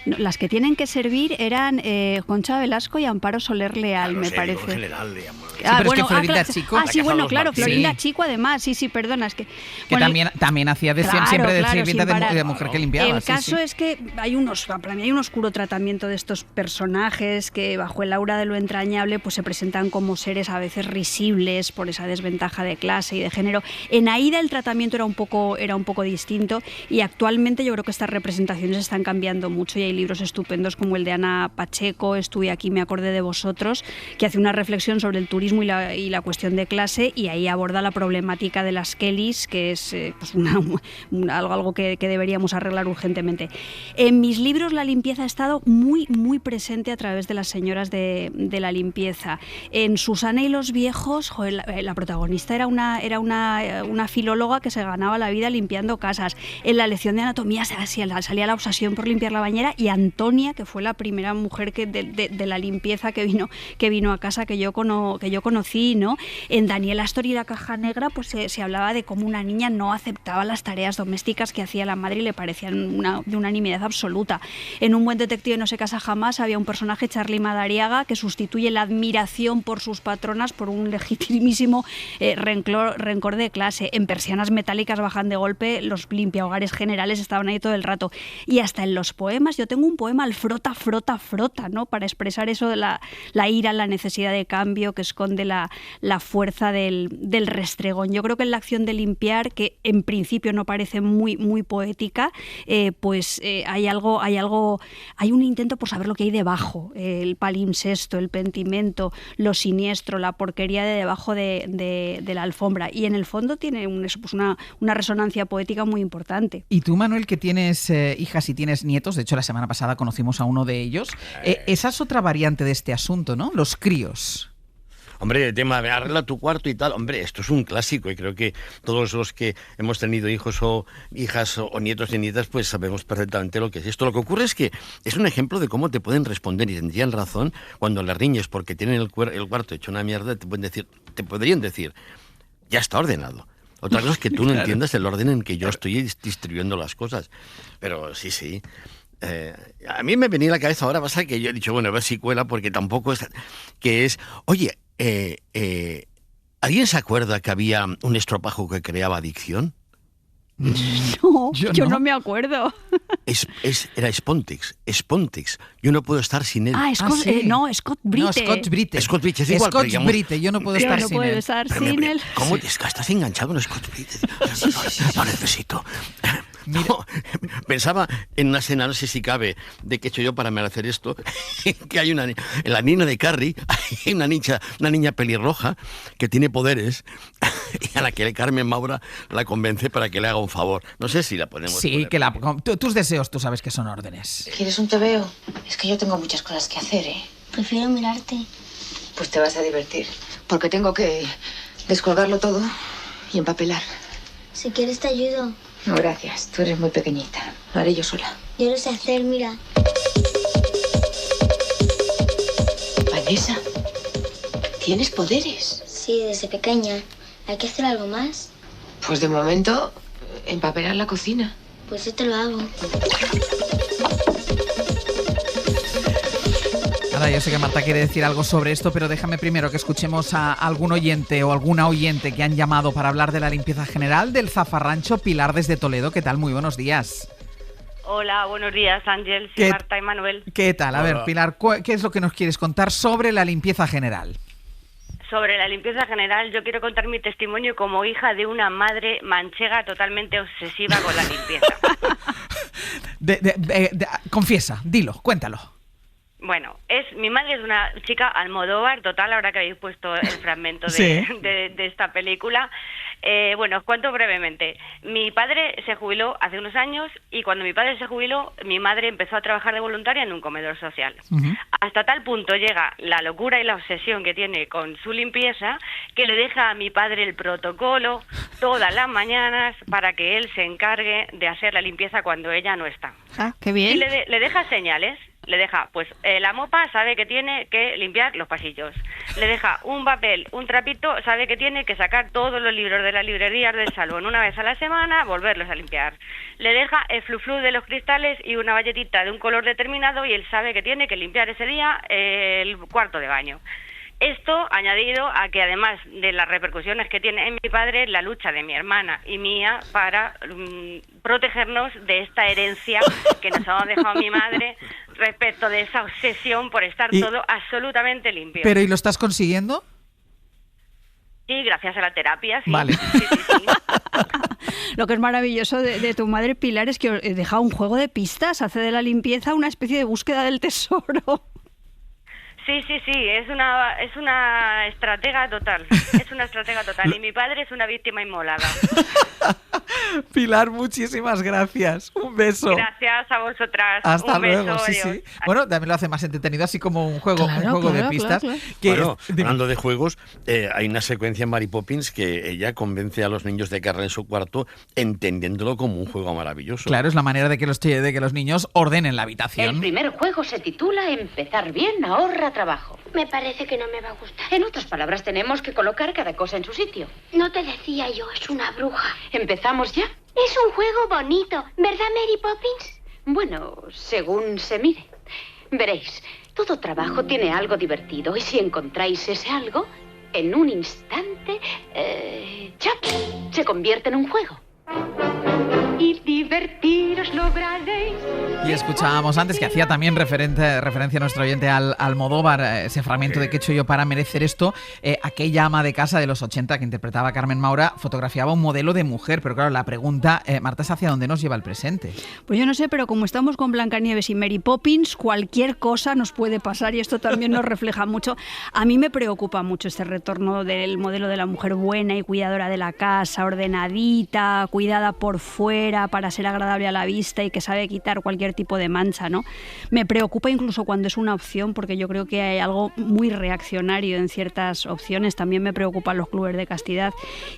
Las que tienen que servir eran Concha Velasco y Amparo Soler Leal, me parece. En general, digamos. Sí, pero es que Florinda Chico... sí, bueno, claro, Florinda Chico además, sí, perdona, es que... Que bueno, también hacía siempre de sirvienta de mujer que limpiaba. El caso es que para mí hay un oscuro tratamiento de estos personajes que bajo el aura de lo entrañable pues se presentan como seres a veces risibles por esa desventaja de clase y de género. En Aída el tratamiento era un poco distinto, y actualmente yo creo que estas representaciones están cambiando mucho, y hay libros estupendos como el de Ana Pacheco, Estuve aquí, me acordé de vosotros, que hace una reflexión sobre el turismo y la cuestión de clase, y ahí aborda la problemática de las Kellys, que es pues algo que deberíamos arreglar urgentemente. En mis libros la limpieza ha estado muy, muy presente a través de las señoras de la limpieza. En Susana y los viejos, la protagonista era una filóloga que se ganaba la vida limpiando casas. En la lección de anatomía salía la obsesión por limpiar la bañera, y Antonia, que fue la primera mujer de la limpieza que vino a casa que yo conocí, ¿no? En Daniel Astor y la caja negra pues se hablaba de cómo una niña no aceptaba las tareas domésticas que hacía la madre y le parecían de una nimiedad absoluta. En Un buen detective no se casa jamás había un personaje, Charlie Madariaga, que sustituye la admiración por sus patronas por un legitimísimo rencor de clase. En Persianas metálicas bajan de golpe, los limpiahogares generales estaban ahí todo el rato. Y hasta en los poemas, yo tengo un poema al frota, frota, frota, ¿no? Para expresar eso de la ira, la necesidad de cambio que esconde la fuerza del restregón. Yo creo que en la acción de limpiar, que en principio no parece muy, muy poética, hay un intento por saber lo que hay debajo, el palimpsesto, el pentimento, lo siniestro, la porquería de debajo de la alfombra, y en el fondo tiene una resonancia poética muy importante. Y tú, Manuel, que tienes hijas y tienes nietos, de hecho la semana pasada conocimos a uno de ellos, esa es otra variante de este asunto, ¿no? Los críos. Hombre, el tema de arregla tu cuarto y tal, hombre, esto es un clásico, y creo que todos los que hemos tenido hijos o hijas o nietos y nietas, pues sabemos perfectamente lo que es esto. Lo que ocurre es que es un ejemplo de cómo te pueden responder, y tendrían razón cuando las riñes porque tienen el cuarto hecho una mierda, te podrían decir, ya está ordenado. Otra cosa es que tú no entiendas el orden en que yo estoy distribuyendo las cosas. Pero sí. A mí me venía a la cabeza ahora, pasa que yo he dicho, bueno, a ver si cuela, porque tampoco es... Que es, oye, ¿alguien se acuerda que había un estropajo que creaba adicción? No, yo no me acuerdo. Era Spontex. Yo no puedo estar sin él. Scott Brite. No, Scott Brite. Scott Brite, es igual. Scott Brite, yo no puedo estar sin él. ¿Cómo estás enganchado en Scott Brite? No necesito. No, pensaba en una escena, no sé si cabe, de que he hecho yo para merecer esto, que hay en la niña de Carrie, hay una niña pelirroja que tiene poderes, y a la que Carmen Maura la convence para que le haga un favor. No sé si la podemos... Sí, tus deseos, tú sabes que son órdenes. ¿Quieres un tebeo? Es que yo tengo muchas cosas que hacer, ¿eh? Prefiero mirarte. Pues te vas a divertir, porque tengo que descolgarlo todo y empapelar. Si quieres te ayudo. No, gracias. Tú eres muy pequeñita. Lo haré yo sola. Yo lo sé hacer, mira. Vanessa, ¿tienes poderes? Sí, desde pequeña. ¿Hay que hacer algo más? Pues de momento, empapelar la cocina. Pues yo te lo hago. Ahora, yo sé que Marta quiere decir algo sobre esto, pero déjame primero que escuchemos a algún oyente o alguna oyente que han llamado para hablar de la limpieza general del Zafarrancho. Pilar desde Toledo, ¿qué tal? Muy buenos días. Hola, buenos días, Ángel, soy Marta y Manuel. ¿Qué tal? A ver, Pilar, ¿qué es lo que nos quieres contar sobre la limpieza general? Sobre la limpieza general, yo quiero contar mi testimonio como hija de una madre manchega totalmente obsesiva con la limpieza. Confiesa, dilo, cuéntalo. Bueno, mi madre es una chica Almodóvar total, ahora que habéis puesto el fragmento de esta película. Bueno, os cuento brevemente. Mi padre se jubiló hace unos años y cuando mi padre se jubiló, mi madre empezó a trabajar de voluntaria en un comedor social. Hasta tal punto llega la locura y la obsesión que tiene con su limpieza que le deja a mi padre el protocolo todas las mañanas para que él se encargue de hacer la limpieza cuando ella no está. Ah, qué bien. Y le deja señales. Le deja, pues, la mopa sabe que tiene que limpiar los pasillos. Le deja un papel, un trapito, sabe que tiene que sacar todos los libros de las librerías del salón una vez a la semana, volverlos a limpiar. Le deja el fluflú de los cristales y una valletita de un color determinado y él sabe que tiene que limpiar ese día el cuarto de baño. Esto añadido a que además de las repercusiones que tiene en mi padre, la lucha de mi hermana y mía para protegernos de esta herencia que nos ha dejado mi madre respecto de esa obsesión por estar todo absolutamente limpio. ¿Pero y lo estás consiguiendo? Sí, gracias a la terapia, sí. Vale. Sí. Lo que es maravilloso de tu madre, Pilar, es que os deja un juego de pistas, hace de la limpieza una especie de búsqueda del tesoro. Sí, es una estratega total. Es una estratega total. Y mi padre es una víctima inmolada. Pilar, muchísimas gracias. Un beso. Gracias a vosotras. Hasta un luego, beso, sí. Bueno, también lo hace más entretenido, así como un juego, de pistas. Claro. Que Bueno, hablando de juegos, hay una secuencia en Mary Poppins que ella convence a los niños de que arreglen su cuarto entendiéndolo como un juego maravilloso. Claro, es la manera de que los niños ordenen la habitación. El primer juego se titula Empezar bien ahorra trabajo. Me parece que no me va a gustar. En otras palabras, tenemos que colocar cada cosa en su sitio. No te decía yo, es una bruja. ¿Empezamos ya? Es un juego bonito, ¿verdad, Mary Poppins? Bueno, según se mire. Veréis, todo trabajo tiene algo divertido y si encontráis ese algo, en un instante, ¡chac!, se convierte en un juego. Y divertiros lograréis. Y escuchábamos antes que hacía también referencia a nuestro oyente al Almodóvar, ese fragmento de ¿Qué he hecho yo para merecer esto? Aquella ama de casa de los 80 que interpretaba Carmen Maura fotografiaba un modelo de mujer, pero claro, la pregunta, Marta, es ¿hacia dónde nos lleva el presente? Pues yo no sé, pero como estamos con Blancanieves y Mary Poppins, cualquier cosa nos puede pasar y esto también nos refleja mucho. A mí me preocupa mucho este retorno del modelo de la mujer buena y cuidadora de la casa, ordenadita, cuidada por fuera para ser agradable a la vista y que sabe quitar cualquier tipo de mancha, ¿no? Me preocupa incluso cuando es una opción, porque yo creo que hay algo muy reaccionario en ciertas opciones. También me preocupan los clubes de castidad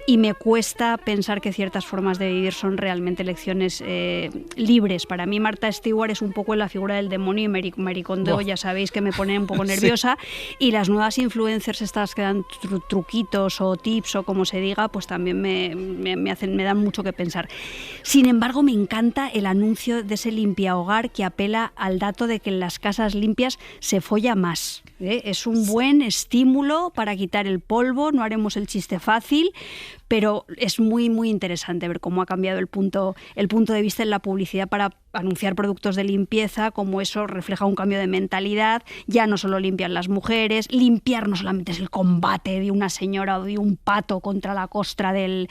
y me cuesta pensar que ciertas formas de vivir son realmente elecciones libres. Para mí Martha Stewart es un poco la figura del demonio y Marie Kondo, ya sabéis que me pone un poco nerviosa. Sí. Y las nuevas influencers estas que dan truquitos o tips o como se diga, pues también me dan mucho que pensar. Sin embargo, me encanta el anuncio de ese limpiahogar que apela al dato de que en las casas limpias se folla más. Es un buen estímulo para quitar el polvo, no haremos el chiste fácil, pero es muy, muy interesante ver cómo ha cambiado el punto de vista en la publicidad para anunciar productos de limpieza, cómo eso refleja un cambio de mentalidad. Ya no solo limpian las mujeres, limpiar no solamente es el combate de una señora o de un pato contra la costra del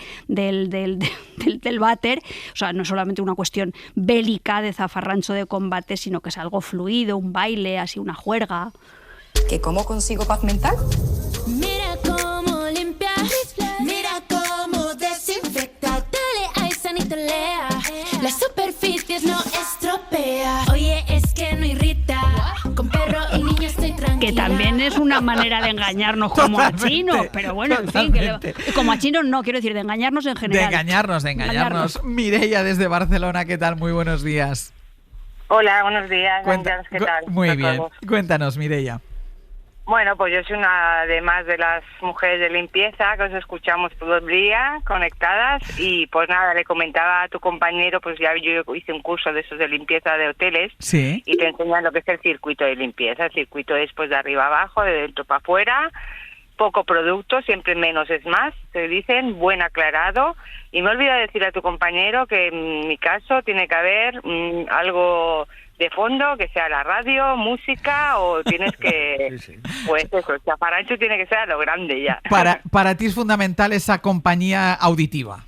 váter, o sea, no es solamente una cuestión bélica de zafarrancho de combate, sino que es algo fluido, un baile, así una juerga. ¿Que cómo consigo paz mental? Mira cómo limpias, mira cómo desinfecta, dale a Sanito Lea, las superficies no estropea. Oye, es que no irrita, con perro y niño estoy tranquila. Que también es una manera de engañarnos como a chinos, pero bueno, en fin, como a chinos no, quiero decir, de engañarnos en general. De engañarnos. Mireia desde Barcelona, ¿qué tal? Muy buenos días. Hola, buenos días. ¿Qué tal? Muy bien. Cuéntanos, Mireia. Bueno, pues yo soy una, además de las mujeres de limpieza, que os escuchamos todo el día, conectadas, y pues nada, le comentaba a tu compañero, pues ya yo hice un curso de esos de limpieza de hoteles, sí, y te enseñan lo que es el circuito de limpieza. El circuito es pues de arriba abajo, de dentro para afuera, poco producto, siempre menos es más, te dicen, buen aclarado, y me olvidé decir a tu compañero que en mi caso tiene que haber algo de fondo, que sea la radio, música, o tienes que, pues eso, el chafarancho tiene que ser a lo grande ya. Para ti es fundamental esa compañía auditiva.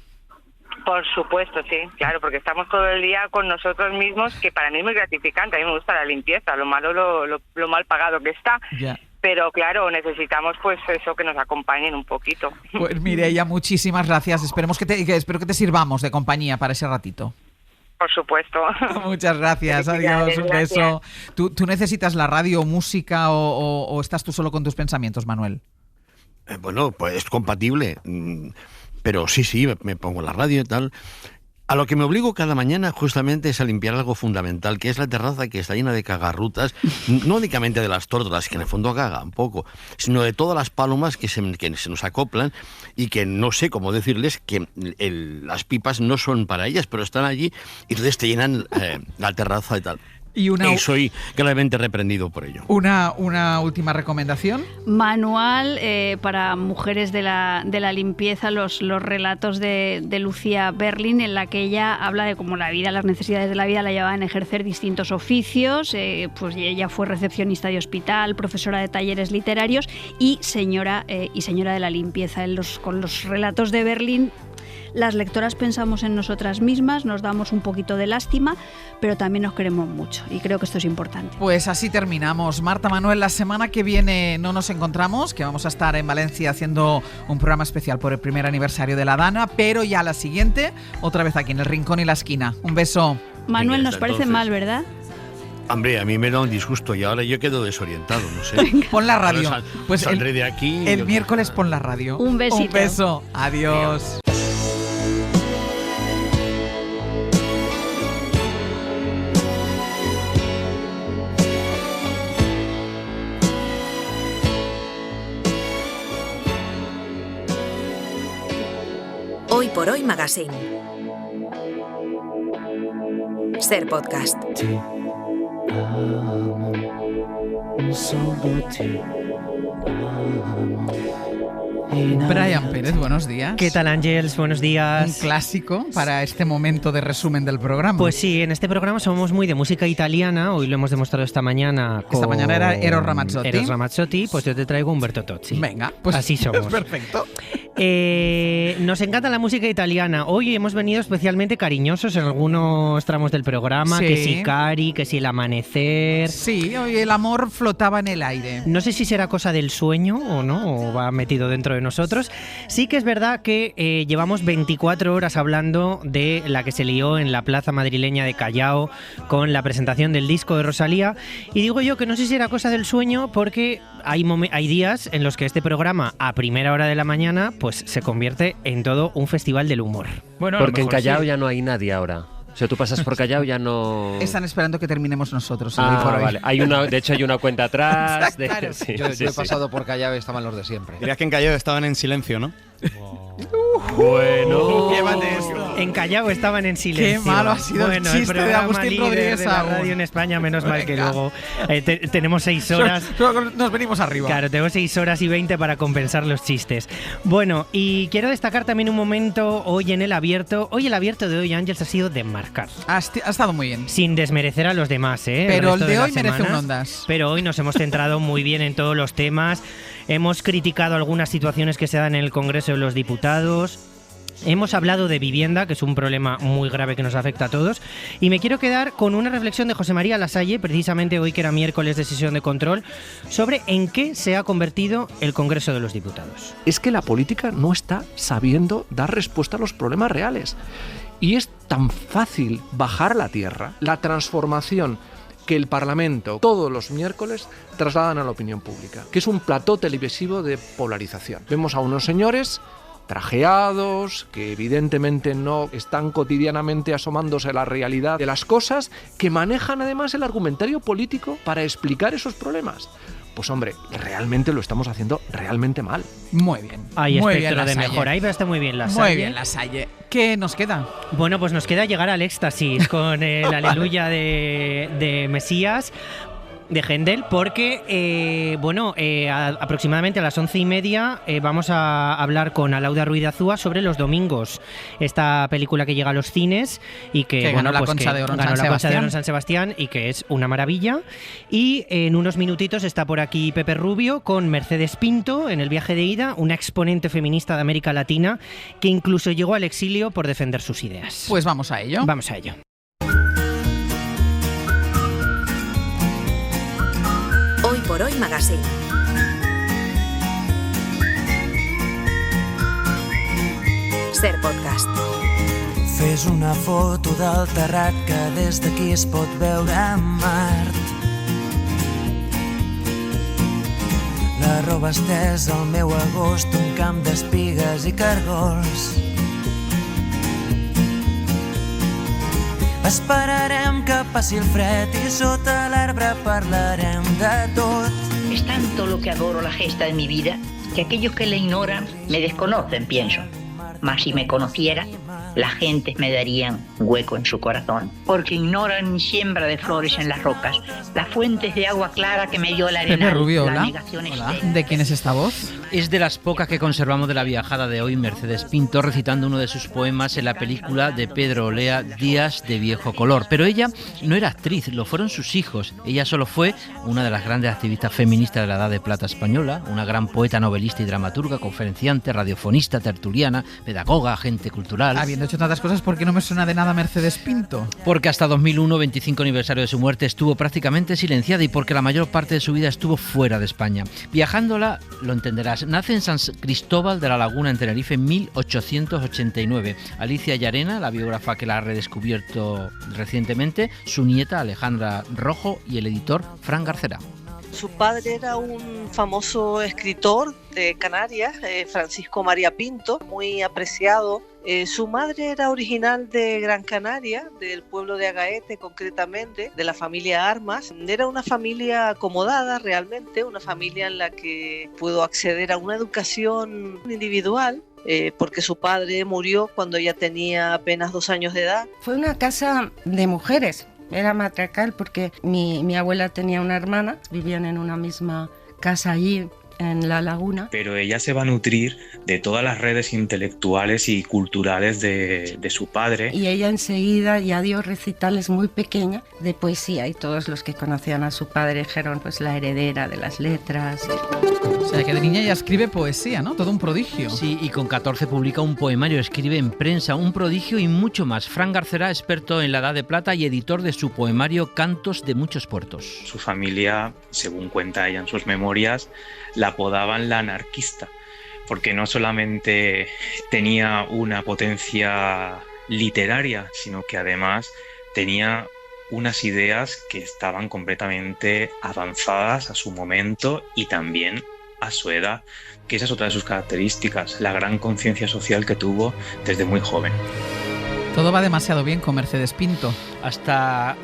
Por supuesto, sí, claro, porque estamos todo el día con nosotros mismos, que para mí es muy gratificante. A mí me gusta la limpieza, lo malo, lo mal pagado que está. Ya. pero claro, necesitamos pues eso, que nos acompañen un poquito. Pues Mireia, muchísimas gracias. Espero que te sirvamos de compañía para ese ratito. Por supuesto. Muchas gracias, adiós, un beso. ¿Tú necesitas la radio o música o estás tú solo con tus pensamientos, Manuel? Bueno, pues es compatible, pero sí, me pongo la radio y tal. A lo que me obligo cada mañana justamente es a limpiar algo fundamental, que es la terraza, que está llena de cagarrutas, no únicamente de las tórtolas, que en el fondo cagan poco, sino de todas las palomas que se nos acoplan y que no sé cómo decirles que las pipas no son para ellas, pero están allí y entonces te llenan la terraza y tal. Y soy gravemente reprendido por ello. Una última recomendación. Manual para mujeres de la limpieza, los relatos de Lucía Berlin, en la que ella habla de cómo la vida, las necesidades de la vida la llevaban a ejercer distintos oficios. Pues ella fue recepcionista de hospital, profesora de talleres literarios y señora de la limpieza. Con los relatos de Berlin, las lectoras pensamos en nosotras mismas, nos damos un poquito de lástima, pero también nos queremos mucho y creo que esto es importante. Pues así terminamos. Marta, Manuel, la semana que viene no nos encontramos, que vamos a estar en Valencia haciendo un programa especial por el primer aniversario de la Dana, pero ya la siguiente, otra vez aquí en El Rincón y la Esquina. Un beso. Manuel, nos parece mal, ¿verdad? Hombre, a mí me da un disgusto y ahora yo quedo desorientado, no sé. Pon la radio. Pues saldré de aquí. El miércoles pon la radio. Un besito. Un beso. Adiós. Hoy por Hoy Magazine. Ser podcast. Brian Pérez, buenos días. ¿Qué tal, Ángels? Buenos días. Un clásico para este momento de resumen del programa. Pues sí, en este programa somos muy de música italiana. Hoy lo hemos demostrado esta mañana con... Esta mañana era Eros Ramazzotti. Eros Ramazzotti, pues yo te traigo Umberto Tozzi. Venga, pues así somos. Perfecto. Nos encanta la música italiana. Hoy hemos venido especialmente cariñosos en algunos tramos del programa. Sí. Que si Cari, que si El Amanecer. Sí, hoy el amor flotaba en el aire. No sé si será cosa del sueño o no, o va metido dentro de nosotros. Sí que es verdad que llevamos 24 horas hablando de la que se lió en la plaza madrileña de Callao con la presentación del disco de Rosalía. Y digo yo que no sé si era cosa del sueño porque hay días en los que este programa a primera hora de la mañana pues se convierte en todo un festival del humor. Bueno, porque en Callao ya no hay nadie ahora. O sea, tú pasas por Callao ya no... Están esperando que terminemos nosotros. Hoy por hoy. Vale. De hecho, hay una cuenta atrás. Claro. Sí, yo he pasado por Callao y estaban los de siempre. Dirías que en Callao estaban en silencio, ¿no? Bueno, llévate esto. En Callao estaban en silencio. Qué malo ha sido el chiste de Agustín Rodríguez de la radio en España, menos mal que luego tenemos 6 horas. Nos venimos arriba. Claro, tengo 6 horas y 20 para compensar los chistes. Bueno, y quiero destacar también un momento hoy en el abierto. Hoy el abierto de hoy, Ángels, ha sido de marcar. Ha estado muy bien. Sin desmerecer a los demás, ¿eh? Pero el de hoy merece un Ondas. Pero hoy nos hemos centrado muy bien en todos los temas. Hemos criticado algunas situaciones que se dan en el Congreso de los Diputados. Hemos hablado de vivienda, que es un problema muy grave que nos afecta a todos. Y me quiero quedar con una reflexión de José María Lasalle, precisamente hoy que era miércoles de sesión de control, sobre en qué se ha convertido el Congreso de los Diputados. Es que la política no está sabiendo dar respuesta a los problemas reales. Y es tan fácil bajar la tierra, la transformación que el Parlamento todos los miércoles trasladan a la opinión pública, que es un plató televisivo de polarización. Vemos a unos señores trajeados, que evidentemente no están cotidianamente asomándose a la realidad de las cosas, que manejan además el argumentario político para explicar esos problemas. Pues hombre, realmente lo estamos haciendo realmente mal. Muy bien. Hay muy espectro bien, de mejora. Ahí está muy bien Lasalle. Muy bien, Lasalle. ¿Qué nos queda? Bueno, pues nos queda llegar al éxtasis con el Aleluya de Mesías, de Händel, porque aproximadamente a las 11:30 vamos a hablar con Alauda Ruiz de Azúa sobre Los Domingos, esta película que llega a los cines y que ganó la Concha de Oro en San Sebastián y que es una maravilla. Y en unos minutitos está por aquí Pepe Rubio con Mercedes Pinto en El viaje de ida, una exponente feminista de América Latina que incluso llegó al exilio por defender sus ideas. Pues vamos a ello. Vamos a ello. Hoy por Hoy Magazine. Ser Podcast. Fes una foto del terrat que des d'aquí es pot veure a Mart. La roba estesa al meu agost, un camp d'espigues i cargols. Esperarem que passi el fred i sota l'arbre parlarem de tot. Es tanto lo que adoro la gesta de mi vida que aquellos que la ignoran me desconocen, pienso. Mas si me conociera, la gente me darían hueco en su corazón, porque ignoran mi siembra de flores en las rocas, las fuentes de agua clara que me dio el arenal. Pepe Rubio, la hola. negación Hola. estéril. ¿De quién es esta voz? Es de las pocas que conservamos de la viajada de hoy, Mercedes Pinto, recitando uno de sus poemas en la película de Pedro Olea, Días de viejo color. Pero ella no era actriz, lo fueron sus hijos. Ella solo fue una de las grandes activistas feministas de la Edad de Plata española, una gran poeta, novelista y dramaturga, conferenciante, radiofonista, tertuliana, pedagoga, agente cultural. Habiendo hecho tantas cosas, ¿por qué no me suena de nada Mercedes Pinto? Porque hasta 2001, 25 aniversario de su muerte, estuvo prácticamente silenciada y porque la mayor parte de su vida estuvo fuera de España. Viajándola, lo entenderás. Nace en San Cristóbal de la Laguna, en Tenerife, en 1889. Alicia Llarena, la biógrafa que la ha redescubierto recientemente, su nieta Alejandra Rojo y el editor Fran Garcera. Su padre era un famoso escritor de Canarias, Francisco María Pinto, muy apreciado. Su madre era original de Gran Canaria, del pueblo de Agaete concretamente, de la familia Armas. Era una familia acomodada realmente, una familia en la que pudo acceder a una educación individual. Porque su padre murió cuando ella tenía apenas 2 años de edad. Fue una casa de mujeres. Era matriarcal porque mi abuela tenía una hermana, vivían en una misma casa allí en La Laguna. Pero ella se va a nutrir de todas las redes intelectuales y culturales de su padre. Y ella enseguida ya dio recitales muy pequeños de poesía y todos los que conocían a su padre dijeron pues la heredera de las letras. O sea, que de niña ya escribe poesía, ¿no? Todo un prodigio. Sí, y con 14 publica un poemario, escribe en prensa, un prodigio y mucho más. Fran Garcera, experto en la Edad de Plata y editor de su poemario Cantos de muchos puertos. Su familia, según cuenta ella en sus memorias, la apodaban la anarquista, porque no solamente tenía una potencia literaria, sino que además tenía unas ideas que estaban completamente avanzadas a su momento y también a su edad, que esa es otra de sus características, la gran conciencia social que tuvo desde muy joven. Todo va demasiado bien con Mercedes Pinto. Hasta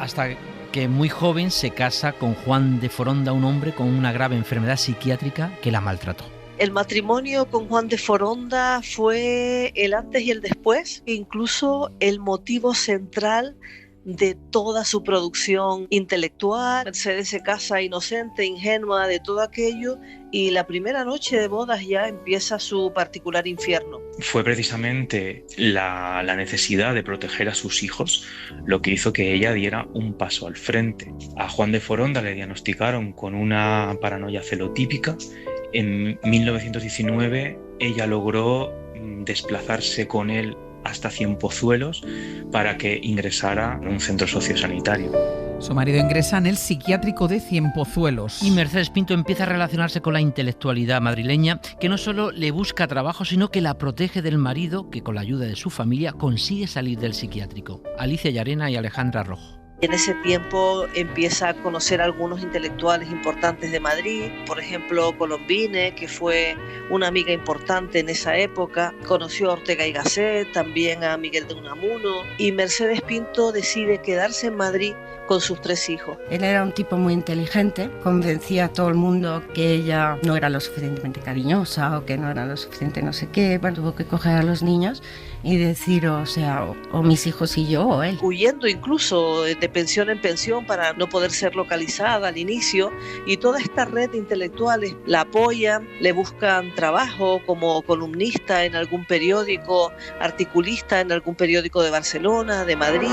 que muy joven se casa con Juan de Foronda, un hombre con una grave enfermedad psiquiátrica que la maltrató. El matrimonio con Juan de Foronda fue el antes y el después, incluso el motivo central de toda su producción intelectual. Mercedes se casa inocente, ingenua de todo aquello, y la primera noche de bodas ya empieza su particular infierno. Fue precisamente la necesidad de proteger a sus hijos lo que hizo que ella diera un paso al frente. A Juan de Foronda le diagnosticaron con una paranoia celotípica. En 1919 ella logró desplazarse con él hasta Cienpozuelos para que ingresara en un centro sociosanitario. Su marido ingresa en el psiquiátrico de Cienpozuelos. Y Mercedes Pinto empieza a relacionarse con la intelectualidad madrileña, que no solo le busca trabajo, sino que la protege del marido, que con la ayuda de su familia consigue salir del psiquiátrico. Alicia Llarena y Alejandra Rojo. En ese tiempo empieza a conocer a algunos intelectuales importantes de Madrid, por ejemplo Colombine, que fue una amiga importante en esa época, conoció a Ortega y Gasset, también a Miguel de Unamuno, y Mercedes Pinto decide quedarse en Madrid con sus 3 hijos. Él era un tipo muy inteligente, convencía a todo el mundo que ella no era lo suficientemente cariñosa o que no era lo suficiente no sé qué. Bueno, tuvo que coger a los niños y decir, o sea, o mis hijos y yo o él. Huyendo incluso de pensión en pensión para no poder ser localizada al inicio, y toda esta red de intelectuales la apoyan, le buscan trabajo como columnista en algún periódico, articulista en algún periódico de Barcelona, de Madrid.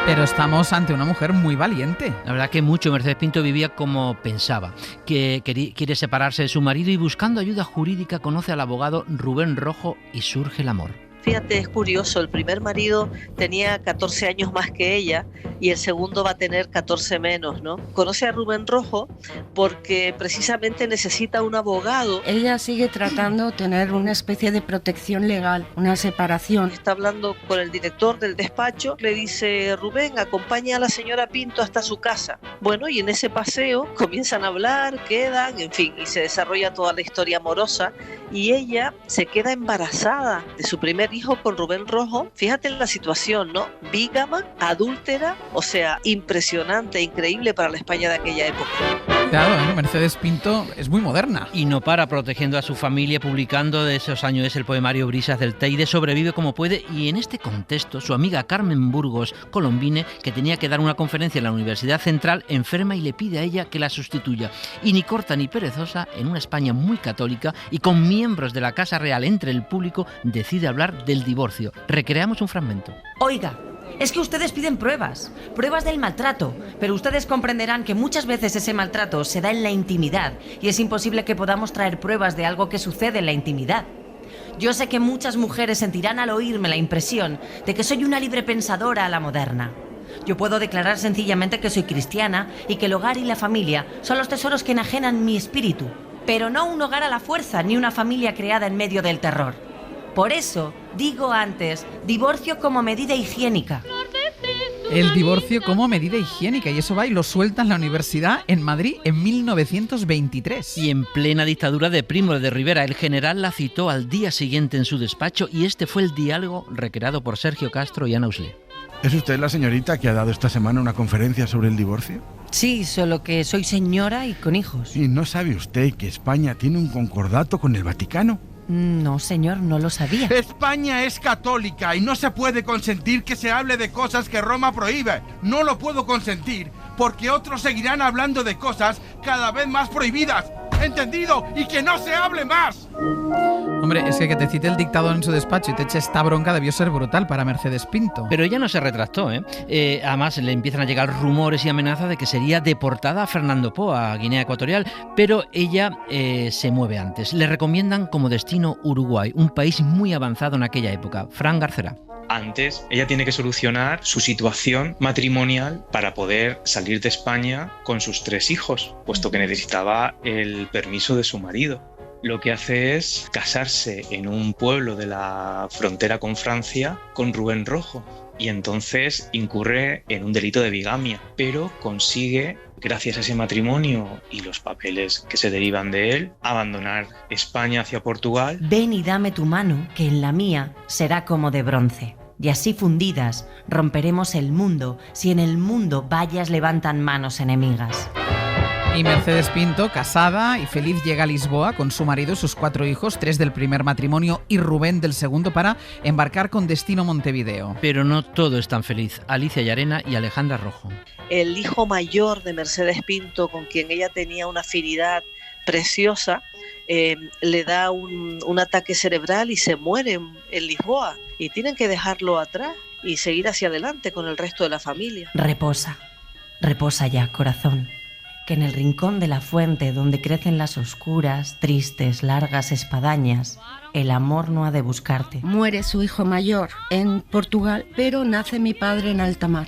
Pero estamos ante una mujer muy valiente. La verdad que mucho. Mercedes Pinto vivía como pensaba, que quiere separarse de su marido y buscando ayuda jurídica conoce al abogado Rubén Rojo y surge el amor. Fíjate, es curioso, el primer marido tenía 14 años más que ella y el segundo va a tener 14 menos, ¿no? Conoce a Rubén Rojo porque precisamente necesita un abogado. Ella sigue tratando de tener una especie de protección legal, una separación. Está hablando con el director del despacho, le dice: Rubén, acompaña a la señora Pinto hasta su casa. Bueno, y en ese paseo comienzan a hablar, quedan, en fin, y se desarrolla toda la historia amorosa y ella se queda embarazada de su primer hijo con Rubén Rojo. Fíjate en la situación, ¿no? Bígama, adúltera, o sea, impresionante, increíble para la España de aquella época. Claro, Mercedes Pinto es muy moderna. Y no para, protegiendo a su familia, publicando de esos años el poemario Brisas del Teide, sobrevive como puede, y en este contexto su amiga Carmen Burgos Colombine, que tenía que dar una conferencia en la Universidad Central, enferma y le pide a ella que la sustituya. Y ni corta ni perezosa, en una España muy católica y con miembros de la Casa Real entre el público, decide hablar del divorcio. Recreamos un fragmento. Oiga, es que ustedes piden pruebas del maltrato, pero ustedes comprenderán que muchas veces ese maltrato se da en la intimidad y es imposible que podamos traer pruebas de algo que sucede en la intimidad. Yo sé que muchas mujeres sentirán al oírme la impresión de que soy una librepensadora a la moderna. Yo puedo declarar sencillamente que soy cristiana y que el hogar y la familia son los tesoros que enajenan mi espíritu, pero no un hogar a la fuerza ni una familia creada en medio del terror. Por eso, digo antes, divorcio como medida higiénica. El divorcio como medida higiénica, y eso va y lo suelta en la Universidad en Madrid en 1923. Y en plena dictadura de Primo de Rivera, el general la citó al día siguiente en su despacho y este fue el diálogo recreado por Sergio Castro y Ana Uslé. ¿Es usted la señorita que ha dado esta semana una conferencia sobre el divorcio? Sí, solo que soy señora y con hijos. ¿Y no sabe usted que España tiene un concordato con el Vaticano? No, señor, no lo sabía. España es católica y no se puede consentir que se hable de cosas que Roma prohíbe. No lo puedo consentir porque otros seguirán hablando de cosas cada vez más prohibidas. ¿Entendido? ¡Y que no se hable más! Hombre, es que te cite el dictador en su despacho y te eche esta bronca debió ser brutal para Mercedes Pinto. Pero ella no se retractó, ¿eh? Además, le empiezan a llegar rumores y amenazas de que sería deportada a Fernando Po, a Guinea Ecuatorial, pero ella se mueve antes. Le recomiendan como destino Uruguay, un país muy avanzado en aquella época. Fran Garcera. Antes, ella tiene que solucionar su situación matrimonial para poder salir de España con sus 3 hijos, puesto que necesitaba el permiso de su marido. Lo que hace es casarse en un pueblo de la frontera con Francia con Rubén Rojo y entonces incurre en un delito de bigamia, pero consigue, gracias a ese matrimonio y los papeles que se derivan de él, abandonar España hacia Portugal. Ven y dame tu mano, que en la mía será como de bronce. Y así fundidas romperemos el mundo, si en el mundo vallas levantan manos enemigas. Y Mercedes Pinto, casada y feliz, llega a Lisboa con su marido y sus 4 hijos, 3 del primer matrimonio y Rubén del segundo, para embarcar con destino Montevideo. Pero no todo es tan feliz. Alicia Llarena y Alejandra Rojo. El hijo mayor de Mercedes Pinto, con quien ella tenía una afinidad preciosa, le da un ataque cerebral y se muere en Lisboa. Y tienen que dejarlo atrás y seguir hacia adelante con el resto de la familia. Reposa, reposa ya, corazón, que en el rincón de la fuente donde crecen las oscuras, tristes, largas espadañas, el amor no ha de buscarte. Muere su hijo mayor en Portugal, pero nace mi padre en alta mar.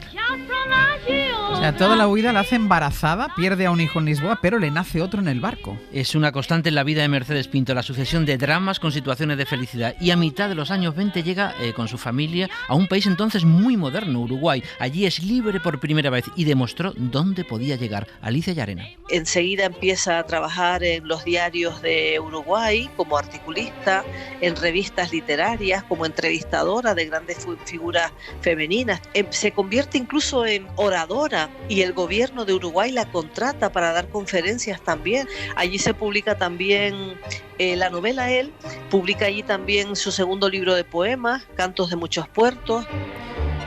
O sea, toda la huida la hace embarazada, pierde a un hijo en Lisboa, pero le nace otro en el barco. Es una constante en la vida de Mercedes Pinto, la sucesión de dramas con situaciones de felicidad. Y a mitad de los años 20 llega con su familia a un país entonces muy moderno, Uruguay. Allí es libre por primera vez y demostró dónde podía llegar. Alicia Llarena. Enseguida empieza a trabajar en los diarios de Uruguay como articulista, en revistas literarias, como entrevistadora de grandes figuras femeninas. Se convierte incluso en oradora y el gobierno de Uruguay la contrata para dar conferencias también. Allí se publica también la novela Él, publica allí también su segundo libro de poemas, Cantos de muchos puertos.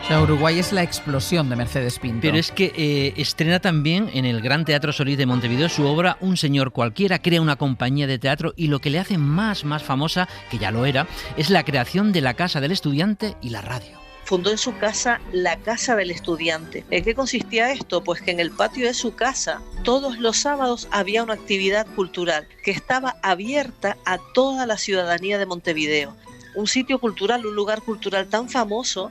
O sea, Uruguay es la explosión de Mercedes Pinto. Pero es que estrena también en el Gran Teatro Solís de Montevideo su obra Un señor cualquiera, crea una compañía de teatro y lo que le hace más famosa, que ya lo era, es la creación de la Casa del Estudiante y la radio. Fundó en su casa la Casa del Estudiante. ¿En qué consistía esto? Pues que en el patio de su casa todos los sábados había una actividad cultural que estaba abierta a toda la ciudadanía de Montevideo. un sitio cultural, un lugar cultural tan famoso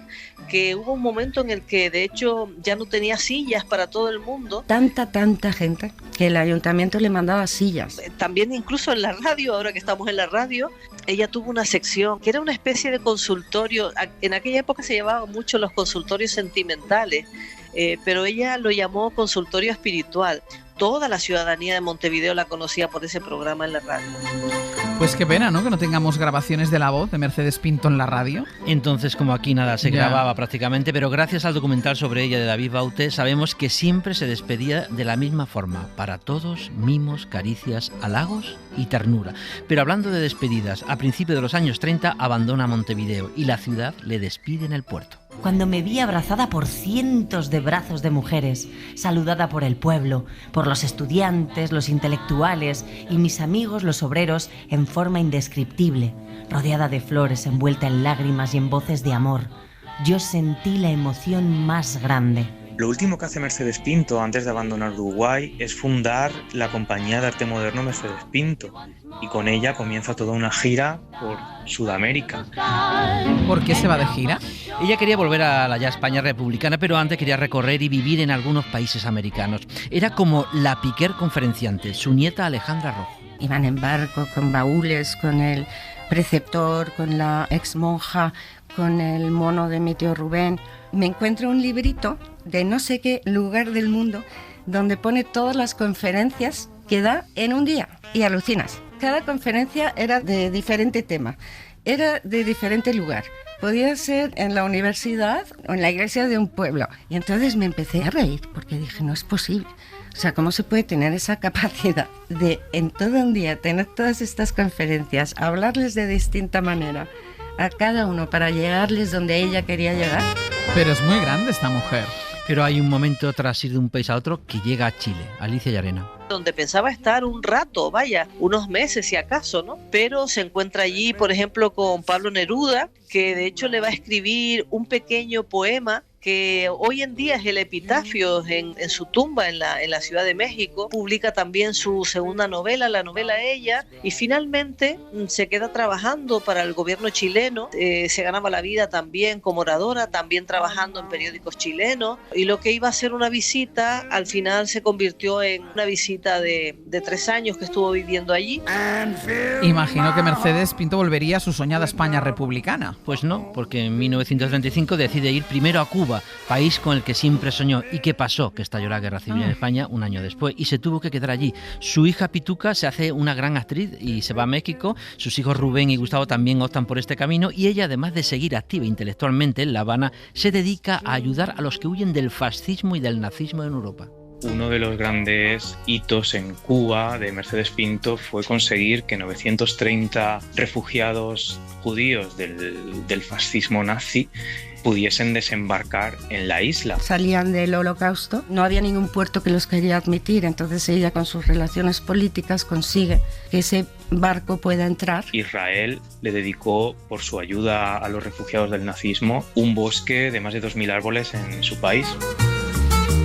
que hubo un momento en el que de hecho ya no tenía sillas para todo el mundo. Tanta gente que el ayuntamiento le mandaba sillas. También incluso en la radio, ahora que estamos en la radio, ella tuvo una sección que era una especie de consultorio. En aquella época se llevaban mucho los consultorios sentimentales, pero ella lo llamó consultorio espiritual. Toda la ciudadanía de Montevideo la conocía por ese programa en la radio. Pues qué pena, ¿no?, que no tengamos grabaciones de la voz de Mercedes Pinto en la radio. Entonces, como aquí nada se grababa prácticamente, pero gracias al documental sobre ella de David Baute, sabemos que siempre se despedía de la misma forma. Para todos, mimos, caricias, halagos y ternura. Pero hablando de despedidas, a principios de los años 30 abandona Montevideo y la ciudad le despide en el puerto. Cuando me vi abrazada por cientos de brazos de mujeres, saludada por el pueblo, por los estudiantes, los intelectuales y mis amigos los obreros en forma indescriptible, rodeada de flores, envuelta en lágrimas y en voces de amor, yo sentí la emoción más grande. Lo último que hace Mercedes Pinto antes de abandonar Uruguay es fundar la compañía de arte moderno Mercedes Pinto, y con ella comienza toda una gira por Sudamérica. ¿Por qué se va de gira? Ella quería volver a la ya España republicana, pero antes quería recorrer y vivir en algunos países americanos. Era como la piquer conferenciante, su nieta Alejandra Rojo. Iban en barco, con baúles, con el preceptor, con la ex monja, con el mono de mi tío Rubén. Me encuentro un librito de no sé qué lugar del mundo donde pone todas las conferencias que da en un día y alucinas. Cada conferencia era de diferente tema, era de diferente lugar. Podía ser en la universidad o en la iglesia de un pueblo. Y entonces me empecé a reír porque dije, no es posible. O sea, ¿cómo se puede tener esa capacidad de en todo un día tener todas estas conferencias, hablarles de distinta manera a cada uno para llegarles donde ella quería llegar? Pero es muy grande esta mujer. Pero hay un momento tras ir de un país a otro que llega a Chile, Alicia Llarena. Donde pensaba estar un rato, vaya, unos meses si acaso, ¿no? Pero se encuentra allí, por ejemplo, con Pablo Neruda, que de hecho le va a escribir un pequeño poema que hoy en día es el epitafio en su tumba en la Ciudad de México. Publica también su segunda novela, la novela Ella, y finalmente se queda trabajando para el gobierno chileno. Se ganaba la vida también como oradora, también trabajando en periódicos chilenos, y lo que iba a ser una visita al final se convirtió en una visita de 3 años que estuvo viviendo allí. Imagino que Mercedes Pinto volvería a su soñada España republicana. Pues no, porque en 1935 decide ir primero a Cuba, país con el que siempre soñó. ¿Y qué pasó? Que estalló la Guerra Civil en España un año después y se tuvo que quedar allí. Su hija Pituca se hace una gran actriz y se va a México. Sus hijos Rubén y Gustavo también optan por este camino y ella, además de seguir activa intelectualmente en La Habana, se dedica a ayudar a los que huyen del fascismo y del nazismo en Europa. Uno de los grandes hitos en Cuba de Mercedes Pinto fue conseguir que 930 refugiados judíos del fascismo nazi pudiesen desembarcar en la isla. Salían del Holocausto, no había ningún puerto que los quería admitir, entonces ella con sus relaciones políticas consigue que ese barco pueda entrar. Israel le dedicó, por su ayuda a los refugiados del nazismo, un bosque de más de 2.000 árboles en su país.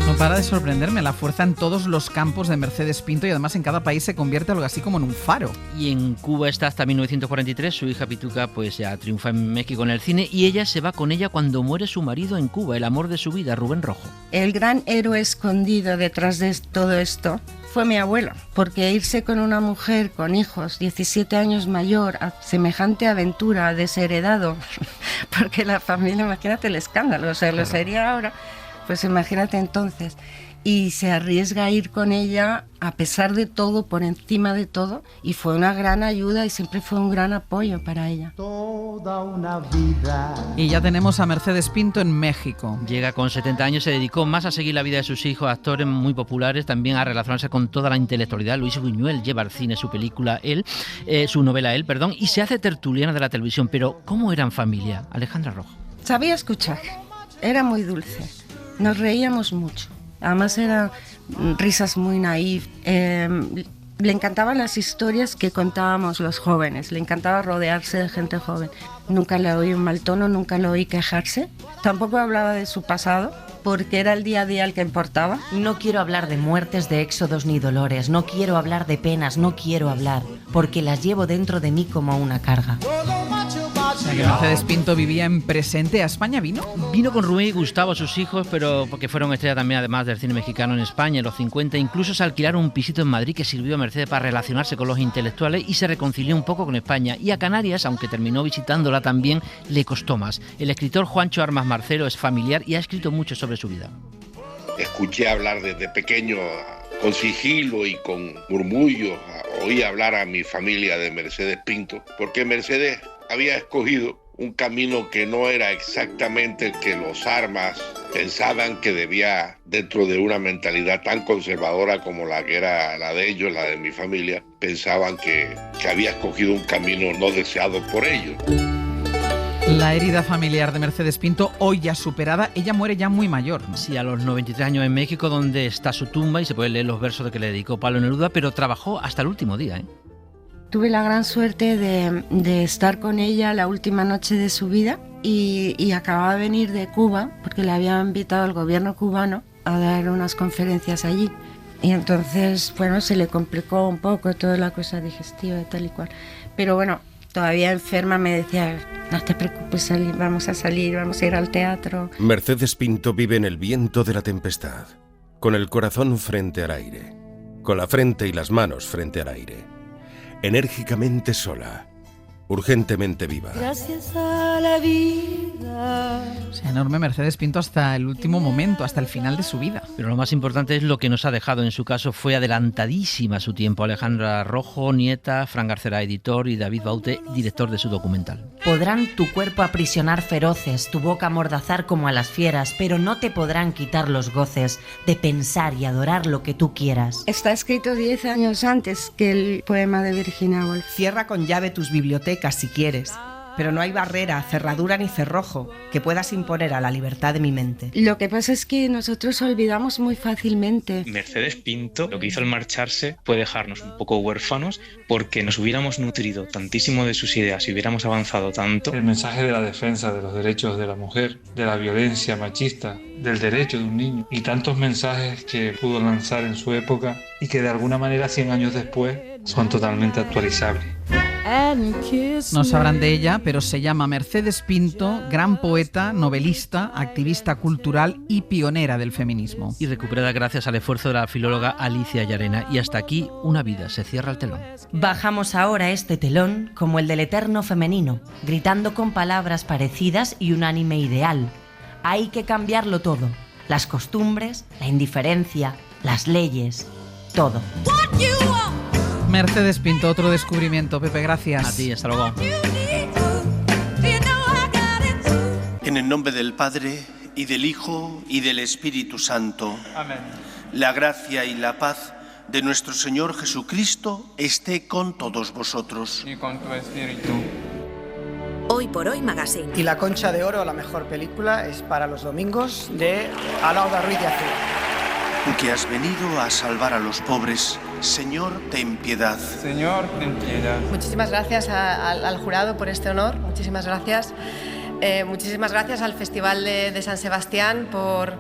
No para de sorprenderme la fuerza en todos los campos de Mercedes Pinto y además en cada país se convierte algo así como en un faro. Y en Cuba está hasta 1943, su hija Pituca pues ya triunfa en México en el cine y ella se va con ella cuando muere su marido en Cuba, el amor de su vida, Rubén Rojo. El gran héroe escondido detrás de todo esto fue mi abuelo, porque irse con una mujer con hijos 17 años mayor a semejante aventura, desheredado, porque la familia, imagínate el escándalo, o sea, lo sería ahora. Pues imagínate entonces, y se arriesga a ir con ella a pesar de todo, por encima de todo, y fue una gran ayuda y siempre fue un gran apoyo para ella. Toda una vida. Y ya tenemos a Mercedes Pinto en México. Llega con 70 años, se dedicó más a seguir la vida de sus hijos, actores muy populares, también a relacionarse con toda la intelectualidad. Luis Buñuel lleva al cine su novela Él, y se hace tertuliana de la televisión. Pero ¿cómo era en familia? Alejandra Rojo. Sabía escuchar, era muy dulce. Nos reíamos mucho, además eran risas muy naif. Le encantaban las historias que contábamos los jóvenes, le encantaba rodearse de gente joven. Nunca le oí un mal tono, nunca le oí quejarse. Tampoco hablaba de su pasado, porque era el día a día el que importaba. No quiero hablar de muertes, de éxodos ni dolores, no quiero hablar de penas, no quiero hablar, porque las llevo dentro de mí como una carga. O sea que Mercedes Pinto vivía en presente. ¿A España vino? Vino con Rubén y Gustavo, sus hijos, pero porque fueron estrella también, además del cine mexicano en España en los 50. Incluso se alquilaron un pisito en Madrid que sirvió a Mercedes para relacionarse con los intelectuales y se reconcilió un poco con España. Y a Canarias, aunque terminó visitándola también, le costó más. El escritor Juancho Armas Marcelo es familiar y ha escrito mucho sobre su vida. Escuché hablar desde pequeño con sigilo y con murmullos, oí hablar a mi familia de Mercedes Pinto, porque Mercedes había escogido un camino que no era exactamente el que los Armas pensaban que debía, dentro de una mentalidad tan conservadora como la que era la de ellos, la de mi familia, pensaban que había escogido un camino no deseado por ellos. La herida familiar de Mercedes Pinto, hoy ya superada, ella muere ya muy mayor, ¿no? Sí, a los 93 años en México, donde está su tumba y se puede leer los versos que le dedicó Pablo Neruda, pero trabajó hasta el último día, ¿eh? Tuve la gran suerte de estar con ella la última noche de su vida y acababa de venir de Cuba porque le había invitado el gobierno cubano a dar unas conferencias allí. Y entonces, bueno, se le complicó un poco toda la cosa digestiva y tal y cual. Pero bueno, todavía enferma me decía, no te preocupes, vamos a ir al teatro. Mercedes Pinto vive en el viento de la tempestad, con el corazón frente al aire, con la frente y las manos frente al aire, enérgicamente sola, urgentemente viva. Gracias a la vida. O sea, enorme Mercedes Pinto hasta el último momento, hasta el final de su vida. Pero lo más importante es lo que nos ha dejado. En su caso fue adelantadísima a su tiempo. Alejandra Rojo, nieta, Fran Garcera, editor, y David Baute, director de su documental. Podrán tu cuerpo aprisionar feroces, tu boca amordazar como a las fieras, pero no te podrán quitar los goces de pensar y adorar lo que tú quieras. Está escrito 10 años antes que el poema de Virginia Woolf. Cierra con llave tus bibliotecas si quieres, pero no hay barrera, cerradura ni cerrojo que puedas imponer a la libertad de mi mente. Lo que pasa es que nosotros olvidamos muy fácilmente. Mercedes Pinto lo que hizo al marcharse fue dejarnos un poco huérfanos, porque nos hubiéramos nutrido tantísimo de sus ideas y hubiéramos avanzado tanto. El mensaje de la defensa de los derechos de la mujer, de la violencia machista, del derecho de un niño y tantos mensajes que pudo lanzar en su época y que de alguna manera 100 años después son totalmente actualizables. No sabrán de ella, pero se llama Mercedes Pinto, gran poeta, novelista, activista cultural y pionera del feminismo. Y recuperada gracias al esfuerzo de la filóloga Alicia Llarena. Y hasta aquí una vida, se cierra el telón. Bajamos ahora este telón como el del eterno femenino, gritando con palabras parecidas y unánime ideal. Hay que cambiarlo todo, las costumbres, la indiferencia, las leyes, todo. Mercedes Pinto, otro descubrimiento. Pepe, gracias. A ti, hasta luego. En el nombre del Padre, y del Hijo, y del Espíritu Santo. Amén. La gracia y la paz de nuestro Señor Jesucristo esté con todos vosotros. Y con tu espíritu. Hoy por Hoy Magazine. Y la Concha de Oro, la mejor película, es para los domingos de Alauda Ruiz de Azúa. Que has venido a salvar a los pobres, Señor, ten piedad. Señor, ten piedad. Muchísimas gracias al jurado por este honor, muchísimas gracias. Muchísimas gracias al Festival de San Sebastián por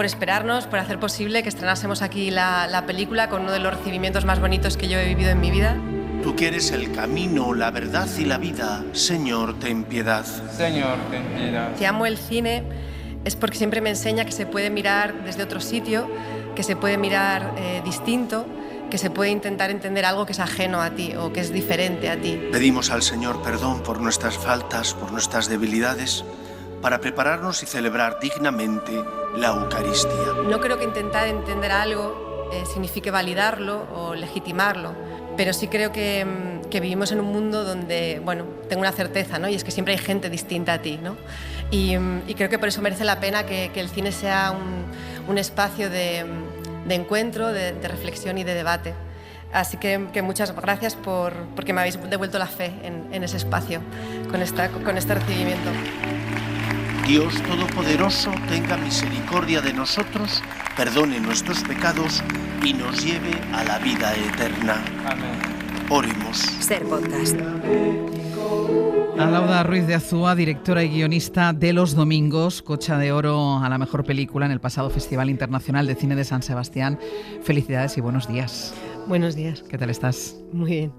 esperarnos, por hacer posible que estrenásemos aquí la película con uno de los recibimientos más bonitos que yo he vivido en mi vida. Tú que eres el camino, la verdad y la vida, Señor, ten piedad. Señor, ten piedad. Si amo el cine es porque siempre me enseña que se puede mirar desde otro sitio, que se puede mirar distinto, que se puede intentar entender algo que es ajeno a ti o que es diferente a ti. Pedimos al Señor perdón por nuestras faltas, por nuestras debilidades, para prepararnos y celebrar dignamente la Eucaristía. No creo que intentar entender algo signifique validarlo o legitimarlo, pero sí creo que vivimos en un mundo donde, bueno, tengo una certeza, ¿no? Y es que siempre hay gente distinta a ti, ¿no? Y creo que por eso merece la pena que el cine sea un espacio de encuentro, de reflexión y de debate. Así que muchas gracias porque me habéis devuelto la fe en ese espacio, con este recibimiento. Dios Todopoderoso tenga misericordia de nosotros, perdone nuestros pecados y nos lleve a la vida eterna. Amén. Oremos. Ser Podcast. Alauda Ruiz de Azúa, directora y guionista de Los Domingos, Concha de Oro a la mejor película en el pasado Festival Internacional de Cine de San Sebastián. Felicidades y buenos días. Buenos días. ¿Qué tal estás? Muy bien.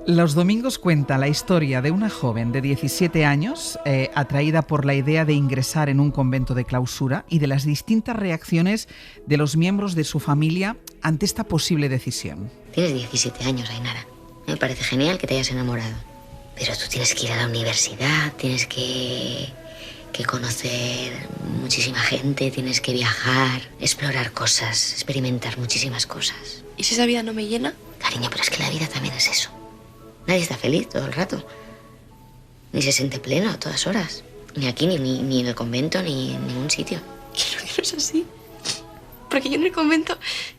Los Domingos cuenta la historia de una joven de 17 años atraída por la idea de ingresar en un convento de clausura y de las distintas reacciones de los miembros de su familia ante esta posible decisión. Tienes 17 años, Ainara. Me parece genial que te hayas enamorado. Pero tú tienes que ir a la universidad, tienes que conocer muchísima gente, tienes que viajar, explorar cosas, experimentar muchísimas cosas. ¿Y si esa vida no me llena? Cariño, pero es que la vida también es eso. Nadie está feliz todo el rato. Ni se siente pleno a todas horas. Ni aquí, ni en el convento, ni en ningún sitio. Quiero que no es así. Porque yo en el convento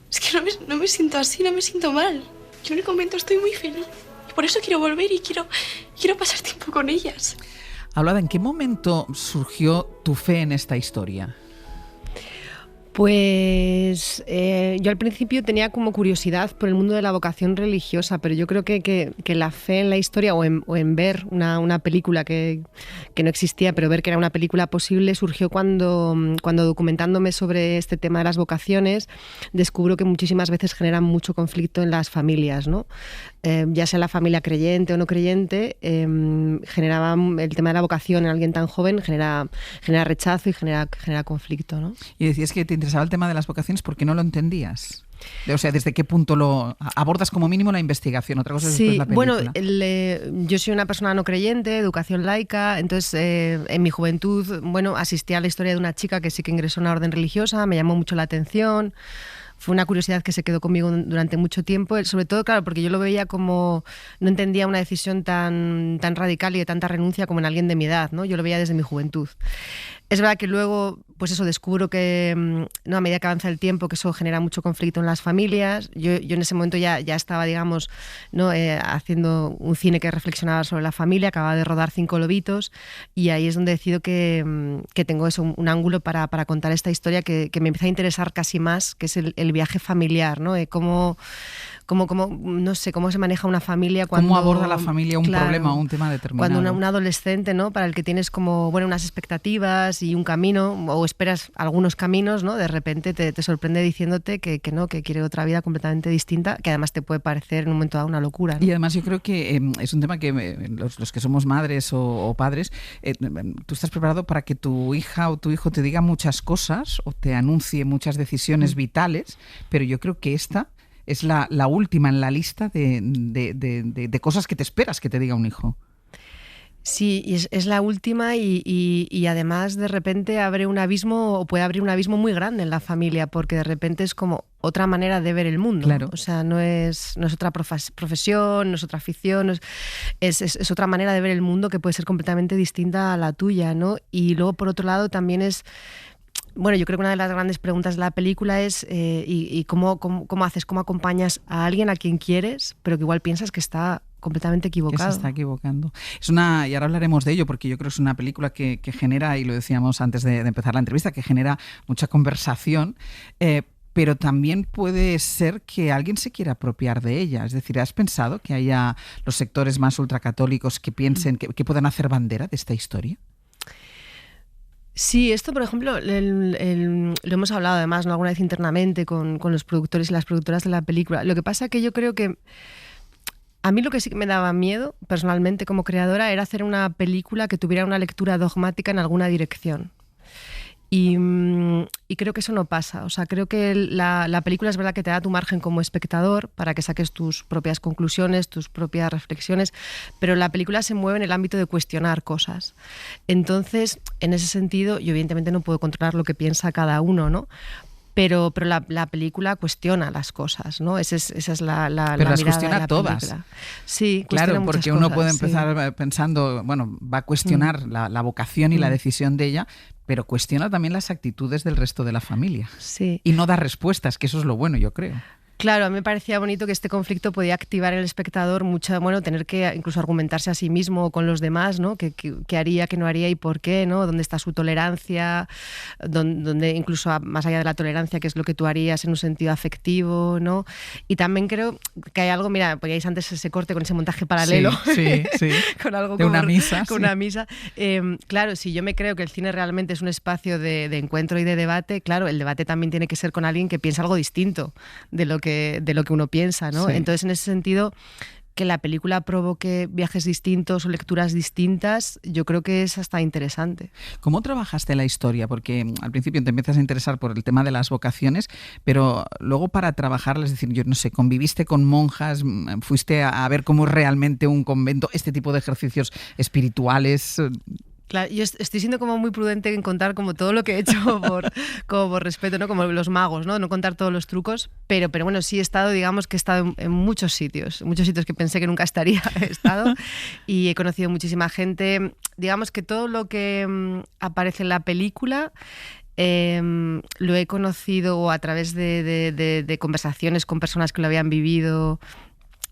es que no me siento así, no me siento mal. Yo en el convento estoy muy feliz. Y por eso quiero volver y quiero pasar tiempo con ellas. Aulada, ¿en qué momento surgió tu fe en esta historia? Pues yo al principio tenía como curiosidad por el mundo de la vocación religiosa, pero yo creo que la fe en la historia o en ver una película que no existía, pero ver que era una película posible, surgió cuando documentándome sobre este tema de las vocaciones, descubro que muchísimas veces generan mucho conflicto en las familias, ¿no? Ya sea la familia creyente o no creyente, generaba el tema de la vocación en alguien tan joven, genera rechazo y genera conflicto, ¿no? Y decías que te interesaba el tema de las vocaciones porque no lo entendías. O sea, ¿desde qué punto lo abordas como mínimo la investigación? Otra cosa es después la película. Bueno, yo soy una persona no creyente, educación laica, entonces en mi juventud, asistí a la historia de una chica que sí que ingresó en una orden religiosa, me llamó mucho la atención. Fue una curiosidad que se quedó conmigo durante mucho tiempo, sobre todo, claro, porque yo lo veía como, no entendía una decisión tan radical y de tanta renuncia como en alguien de mi edad, ¿no? Yo lo veía desde mi juventud. Es verdad que luego, pues eso, descubro que a medida que avanza el tiempo, que eso genera mucho conflicto en las familias. Yo en ese momento ya estaba, digamos, ¿no? Haciendo un cine que reflexionaba sobre la familia, acababa de rodar 5 lobitos y ahí es donde decido que tengo eso, un ángulo para contar esta historia que me empieza a interesar casi más, que es el viaje familiar, ¿no? Cómo, no sé, cómo se maneja una familia cuando... ¿Cómo aborda la familia un problema o un tema determinado? Cuando un adolescente, ¿no? Para el que tienes como, unas expectativas y un camino, o esperas algunos caminos, ¿no? De repente te sorprende diciéndote que no, que quiere otra vida completamente distinta, que además te puede parecer en un momento dado una locura, ¿no? Y además yo creo que es un tema que los que somos madres o padres, tú estás preparado para que tu hija o tu hijo te diga muchas cosas o te anuncie muchas decisiones vitales, pero yo creo que esta es la última en la lista de cosas que te esperas que te diga un hijo. Sí, es la última y además de repente abre un abismo, o puede abrir un abismo muy grande en la familia, porque de repente es como otra manera de ver el mundo. Claro. O sea, no es otra profesión, no es otra afición, es otra manera de ver el mundo que puede ser completamente distinta a la tuya, ¿no? Y luego, por otro lado, también es... Bueno, yo creo que una de las grandes preguntas de la película es ¿y cómo haces, cómo acompañas a alguien a quien quieres, pero que igual piensas que está completamente equivocado? Que se está equivocando. Y ahora hablaremos de ello, porque yo creo que es una película que genera, y lo decíamos antes de empezar la entrevista, que genera mucha conversación, pero también puede ser que alguien se quiera apropiar de ella. Es decir, ¿has pensado que haya los sectores más ultracatólicos que piensen que puedan hacer bandera de esta historia? Sí, esto, por ejemplo, lo hemos hablado además, ¿no? Alguna vez internamente con los productores y las productoras de la película. Lo que pasa es que yo creo que a mí lo que sí que me daba miedo, personalmente como creadora, era hacer una película que tuviera una lectura dogmática en alguna dirección. Y creo que eso no pasa. O sea, creo que la película es verdad que te da tu margen como espectador para que saques tus propias conclusiones, tus propias reflexiones, pero la película se mueve en el ámbito de cuestionar cosas. Entonces, en ese sentido, yo evidentemente no puedo controlar lo que piensa cada uno, ¿no? Pero la película cuestiona las cosas, ¿no? Esa es la pero las mirada cuestiona de la todas. película. Sí, claro, porque uno cosas, puede empezar pensando, va a cuestionar la vocación y la decisión de ella, pero cuestiona también las actitudes del resto de la familia. Sí. Y no da respuestas, que eso es lo bueno, yo creo. Claro, a mí me parecía bonito que este conflicto podía activar en el espectador tener que incluso argumentarse a sí mismo o con los demás, ¿no? ¿Qué haría, qué no haría y por qué, ¿no? ¿Dónde está su tolerancia? ¿Dónde incluso más allá de la tolerancia, qué es lo que tú harías en un sentido afectivo, ¿no? Y también creo que hay algo, mira, poníais antes ese corte con ese montaje paralelo. Sí. Con algo de como, una misa. Con una misa. Claro, si yo me creo que el cine realmente es un espacio de encuentro y de debate, claro, el debate también tiene que ser con alguien que piensa algo distinto de lo que uno piensa, ¿no? Sí. Entonces, en ese sentido, que la película provoque viajes distintos o lecturas distintas, yo creo que es hasta interesante. ¿Cómo trabajaste la historia? Porque al principio te empiezas a interesar por el tema de las vocaciones, pero luego para trabajarla, es decir, yo no sé, conviviste con monjas, fuiste a ver cómo es realmente un convento, este tipo de ejercicios espirituales. Claro, yo estoy siendo como muy prudente en contar como todo lo que he hecho como por respeto, ¿no? Como los magos, no contar todos los trucos, pero bueno, sí he estado, digamos que he estado en muchos sitios que pensé que nunca estaría, he estado y he conocido muchísima gente. Digamos que todo lo que aparece en la película lo he conocido a través de conversaciones con personas que lo habían vivido,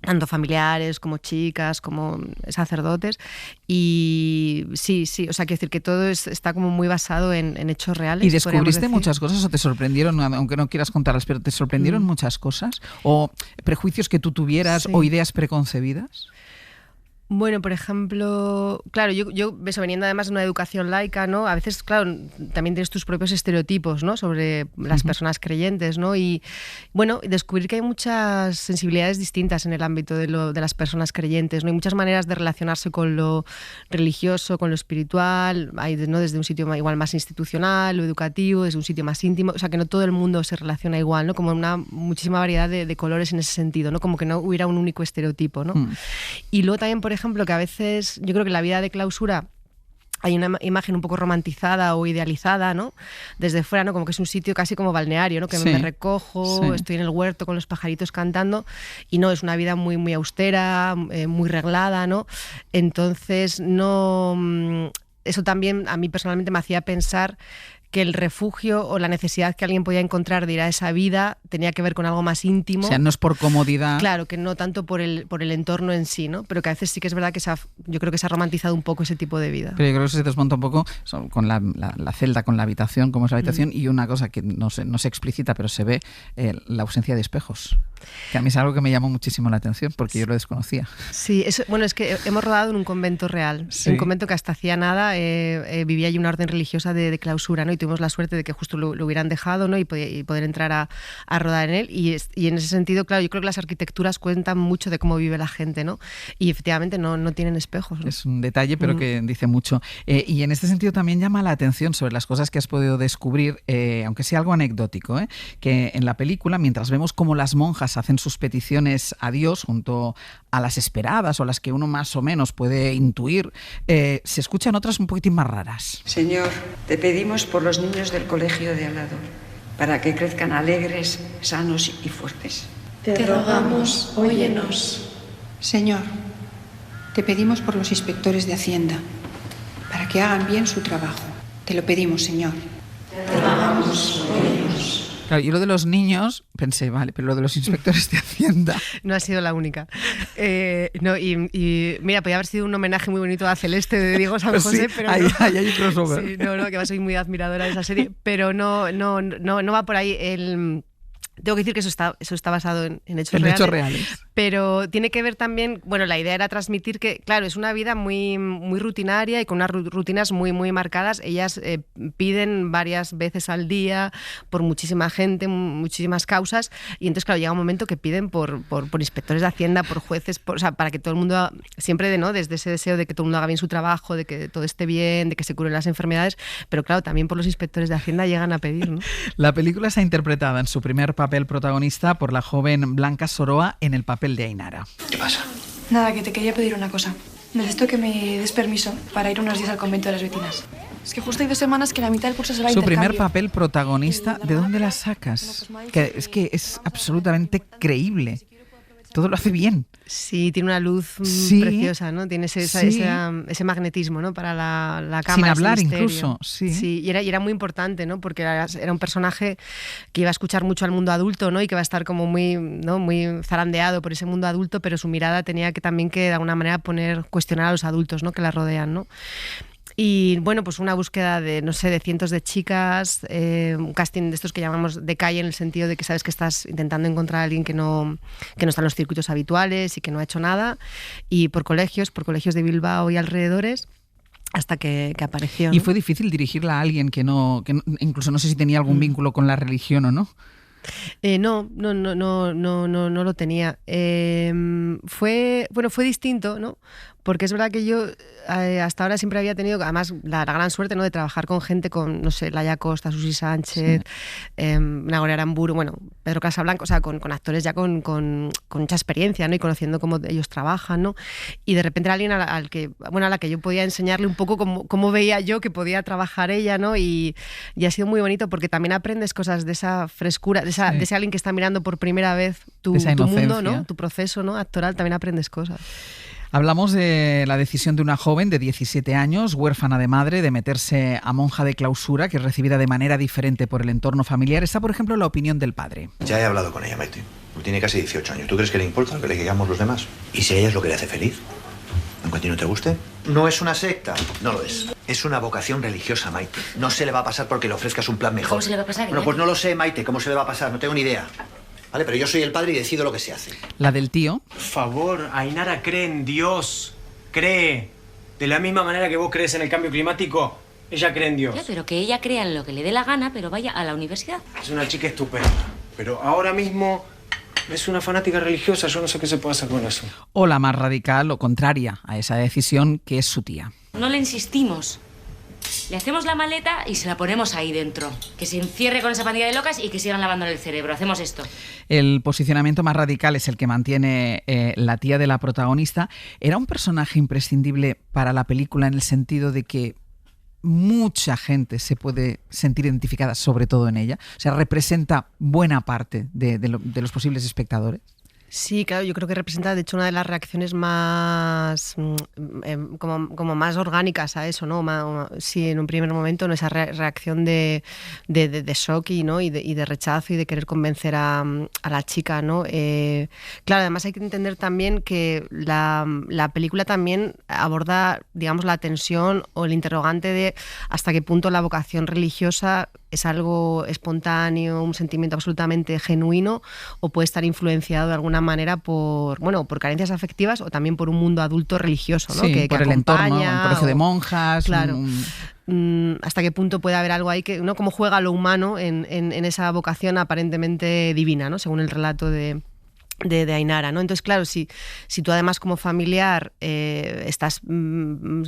tanto familiares como chicas, como sacerdotes, y sí, o sea, quiero decir que todo está como muy basado en hechos reales. ¿Y descubriste muchas cosas o te sorprendieron, aunque no quieras contarlas, pero te sorprendieron muchas cosas? ¿O prejuicios que tú tuvieras o ideas preconcebidas? Bueno, por ejemplo, claro, yo veniendo además de una educación laica, ¿no? A veces, claro, también tienes tus propios estereotipos, ¿no? Sobre las personas creyentes, ¿no? Y bueno, descubrir que hay muchas sensibilidades distintas en el ámbito de las personas creyentes, ¿no? Hay muchas maneras de relacionarse con lo religioso, con lo espiritual, hay, ¿no? Desde un sitio igual más institucional o educativo, desde un sitio más íntimo, o sea, que no todo el mundo se relaciona igual, ¿no? Como una muchísima variedad de colores en ese sentido, ¿no? Como que no hubiera un único estereotipo, ¿no? Y luego también, por ejemplo, que a veces yo creo que en la vida de clausura hay una imagen un poco romantizada o idealizada, ¿no? Desde fuera, ¿no? Como que es un sitio casi como balneario, ¿no? Que me recojo, estoy en el huerto con los pajaritos cantando, y no, es una vida muy, muy austera, muy reglada, ¿no? Entonces, no, eso también a mí personalmente me hacía pensar que el refugio o la necesidad que alguien podía encontrar de ir a esa vida tenía que ver con algo más íntimo. O sea, no es por comodidad. Claro, que no tanto por el entorno en sí, ¿no? Pero que a veces sí que es verdad que yo creo que se ha romantizado un poco ese tipo de vida. Pero yo creo que se desmonta un poco con la celda, con la habitación, como es la habitación, y una cosa que no se explicita, pero se ve, la ausencia de espejos. Que a mí es algo que me llamó muchísimo la atención, porque yo lo desconocía. Sí, bueno, es que hemos rodado en un convento real, en un convento que hasta hacía nada vivía allí una orden religiosa de clausura, ¿no? Y tuvimos la suerte de que justo lo hubieran dejado, ¿no? Y poder entrar a rodar en él, y en ese sentido, claro, yo creo que las arquitecturas cuentan mucho de cómo vive la gente, ¿no? Y efectivamente no tienen espejos, ¿no? Es un detalle, pero que dice mucho. Y en este sentido también llama la atención sobre las cosas que has podido descubrir, aunque sea algo anecdótico, que en la película, mientras vemos cómo las monjas hacen sus peticiones a Dios junto a las esperadas o las que uno más o menos puede intuir, se escuchan otras un poquitín más raras. Señor, te pedimos por los niños del colegio de al lado, para que crezcan alegres, sanos y fuertes. Te rogamos, óyenos. Señor, te pedimos por los inspectores de Hacienda, para que hagan bien su trabajo. Te lo pedimos, Señor. Te rogamos, óyenos. Claro, y lo de los niños, pensé, vale, pero lo de los inspectores de Hacienda... No ha sido la única. No, y mira, podría haber sido un homenaje muy bonito a Celeste de Diego San José, pero hay, no. Hay un crossover. Sí, no, que soy muy admiradora de esa serie, pero no va por ahí. Tengo que decir que eso está basado en hechos reales. Pero tiene que ver también, bueno, la idea era transmitir que, claro, es una vida muy, muy rutinaria y con unas rutinas muy, muy marcadas. Ellas piden varias veces al día por muchísima gente, muchísimas causas, y entonces, claro, llega un momento que piden por inspectores de Hacienda, por jueces, o sea, para que todo el mundo, siempre desde ese deseo de que todo el mundo haga bien su trabajo, de que todo esté bien, de que se curen las enfermedades, pero claro, también por los inspectores de Hacienda llegan a pedir, ¿no? La película está interpretada en su primer papel protagonista por la joven Blanca Soroa en el papel de Ainara. ¿Qué pasa? Nada, que te quería pedir una cosa. Necesito que me des permiso para ir unos días al convento de las Betinas. Es que justo hay 2 semanas que la mitad del curso se va a intercambio. Su primer papel protagonista, ¿de dónde la sacas? Es que es absolutamente creíble. Todo lo hace bien. Sí, tiene una luz preciosa, ¿no? Tiene ese magnetismo, ¿no? Para la cámara. Sin hablar incluso, sí. Y era muy importante, ¿no? Porque era un personaje que iba a escuchar mucho al mundo adulto, ¿no? Y que va a estar como muy zarandeado por ese mundo adulto, pero su mirada tenía que también de alguna manera cuestionar a los adultos, ¿no? Que la rodean, ¿no? Y bueno, pues una búsqueda de cientos de chicas, un casting de estos que llamamos de calle, en el sentido de que sabes que estás intentando encontrar a alguien que no está en los circuitos habituales y que no ha hecho nada, y por colegios de Bilbao y alrededores, hasta que apareció, ¿no? Y fue difícil dirigirla a alguien que incluso no sé si tenía algún vínculo con la religión o no. No lo tenía. Fue distinto, ¿no? Porque es verdad que yo hasta ahora siempre había tenido, además, la gran suerte, ¿no?, de trabajar con gente con, no sé, Laia Costa, Susi Sánchez, Nagore Aramburu, bueno, Pedro Casablanca, o sea, con actores ya con mucha experiencia, ¿no?, y conociendo cómo ellos trabajan, ¿no? Y de repente era alguien a la que yo podía enseñarle un poco cómo veía yo que podía trabajar ella, ¿no? Y ha sido muy bonito porque también aprendes cosas de esa frescura, de ese alguien que está mirando por primera vez tu mundo, ¿no?, tu proceso, ¿no?, actoral, también aprendes cosas. Hablamos de la decisión de una joven de 17 años, huérfana de madre, de meterse a monja de clausura, que es recibida de manera diferente por el entorno familiar. Está, por ejemplo, la opinión del padre. Ya he hablado con ella, Maite. Tiene casi 18 años. ¿Tú crees que le importa lo que le digamos los demás? ¿Y si a ella es lo que le hace feliz? Aunque a ti no te guste. No es una secta. No lo es. Es una vocación religiosa, Maite. No se le va a pasar porque le ofrezcas un plan mejor. ¿Cómo se le va a pasar? Bueno, pues no lo sé, Maite. ¿Cómo se le va a pasar? No tengo ni idea. ¿Vale? Pero yo soy el padre y decido lo que se hace. La del tío. Por favor, Ainara cree en Dios. Cree. De la misma manera que vos crees en el cambio climático, ella cree en Dios. Ya, pero que ella crea en lo que le dé la gana, pero vaya a la universidad. Es una chica estupenda. Pero ahora mismo es una fanática religiosa. Yo no sé qué se puede hacer con eso. O la más radical o contraria a esa decisión, que es su tía. No le insistimos. Le hacemos la maleta y se la ponemos ahí dentro. Que se encierre con esa pandilla de locas y que sigan lavándole el cerebro. Hacemos esto. El posicionamiento más radical es el que mantiene la tía de la protagonista. ¿Era un personaje imprescindible para la película en el sentido de que mucha gente se puede sentir identificada, sobre todo en ella? O sea, ¿representa buena parte de los posibles espectadores? Sí, claro, yo creo que representa, de hecho, una de las reacciones más como más orgánicas a eso, ¿no? Sí, en un primer momento, ¿no?, esa reacción de shock y de rechazo y de querer convencer a la chica, ¿no? Claro, además hay que entender también que la película también aborda, digamos, la tensión o el interrogante de hasta qué punto la vocación religiosa es algo espontáneo, un sentimiento absolutamente genuino, o puede estar influenciado de alguna manera por carencias afectivas o también por un mundo adulto religioso, ¿no? Sí, que por el entorno, un colegio de monjas. Claro. Hasta qué punto puede haber algo ahí que, ¿no?, cómo juega lo humano en esa vocación aparentemente divina, ¿no?, según el relato de Ainara, ¿no? Entonces, claro, si tú además como familiar estás poniéndolo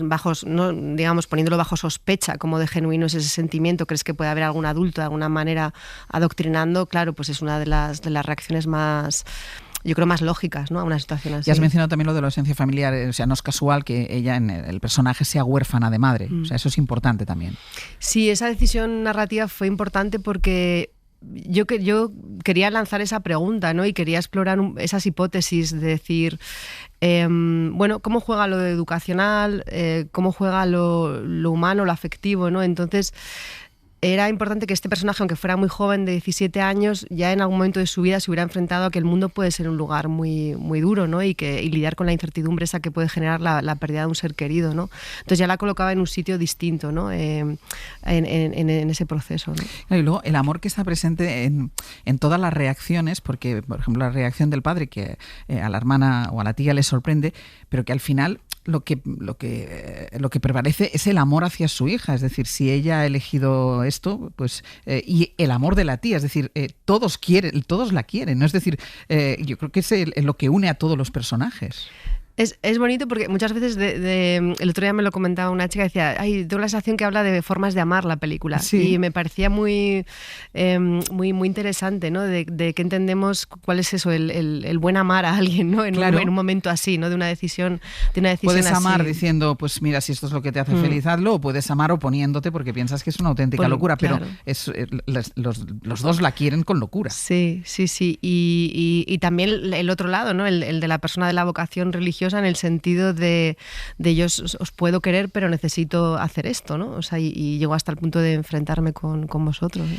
bajo sospecha, como de genuino es ese sentimiento, crees que puede haber algún adulto de alguna manera adoctrinando, claro, pues es una de las reacciones más, yo creo, más lógicas, ¿no?, a una situación así. Y has mencionado también lo de la ausencia familiar, o sea, no es casual que ella en el personaje sea huérfana de madre, o sea, eso es importante también. Sí, esa decisión narrativa fue importante porque yo quería lanzar esa pregunta, ¿no?, y quería explorar esas hipótesis de decir, ¿cómo juega lo educacional? ¿Cómo juega lo humano, lo afectivo, ¿no? Entonces, era importante que este personaje, aunque fuera muy joven, de 17 años, ya en algún momento de su vida se hubiera enfrentado a que el mundo puede ser un lugar muy, muy duro, ¿no? Y lidiar con la incertidumbre esa que puede generar la pérdida de un ser querido, ¿no? Entonces ya la colocaba en un sitio distinto, ¿no? En ese proceso, ¿no? Y luego el amor que está presente en todas las reacciones, porque, por ejemplo, la reacción del padre, que a la hermana o a la tía le sorprende, pero que al final lo que prevalece es el amor hacia su hija. Es decir, si ella ha elegido esto, pues y el amor de la tía, es decir, todos la quieren, ¿no? Es decir, yo creo que es lo que une a todos los personajes. Es bonito porque muchas veces, el otro día me lo comentaba una chica, decía, tengo la sensación que habla de formas de amar la película. Sí. Y me parecía muy interesante, ¿no? De que entendemos cuál es eso, el buen amar a alguien, ¿no? En un momento así, ¿no? De una decisión puedes amar así, diciendo, pues mira, si esto es lo que te hace feliz, hazlo, o puedes amar oponiéndote porque piensas que es una auténtica locura, pero los dos la quieren con locura. Sí. Y también el otro lado, ¿no? El de la persona de la vocación religiosa, en el sentido de yo os puedo querer, pero necesito hacer esto, ¿no? O sea, y llego hasta el punto de enfrentarme con vosotros, ¿no?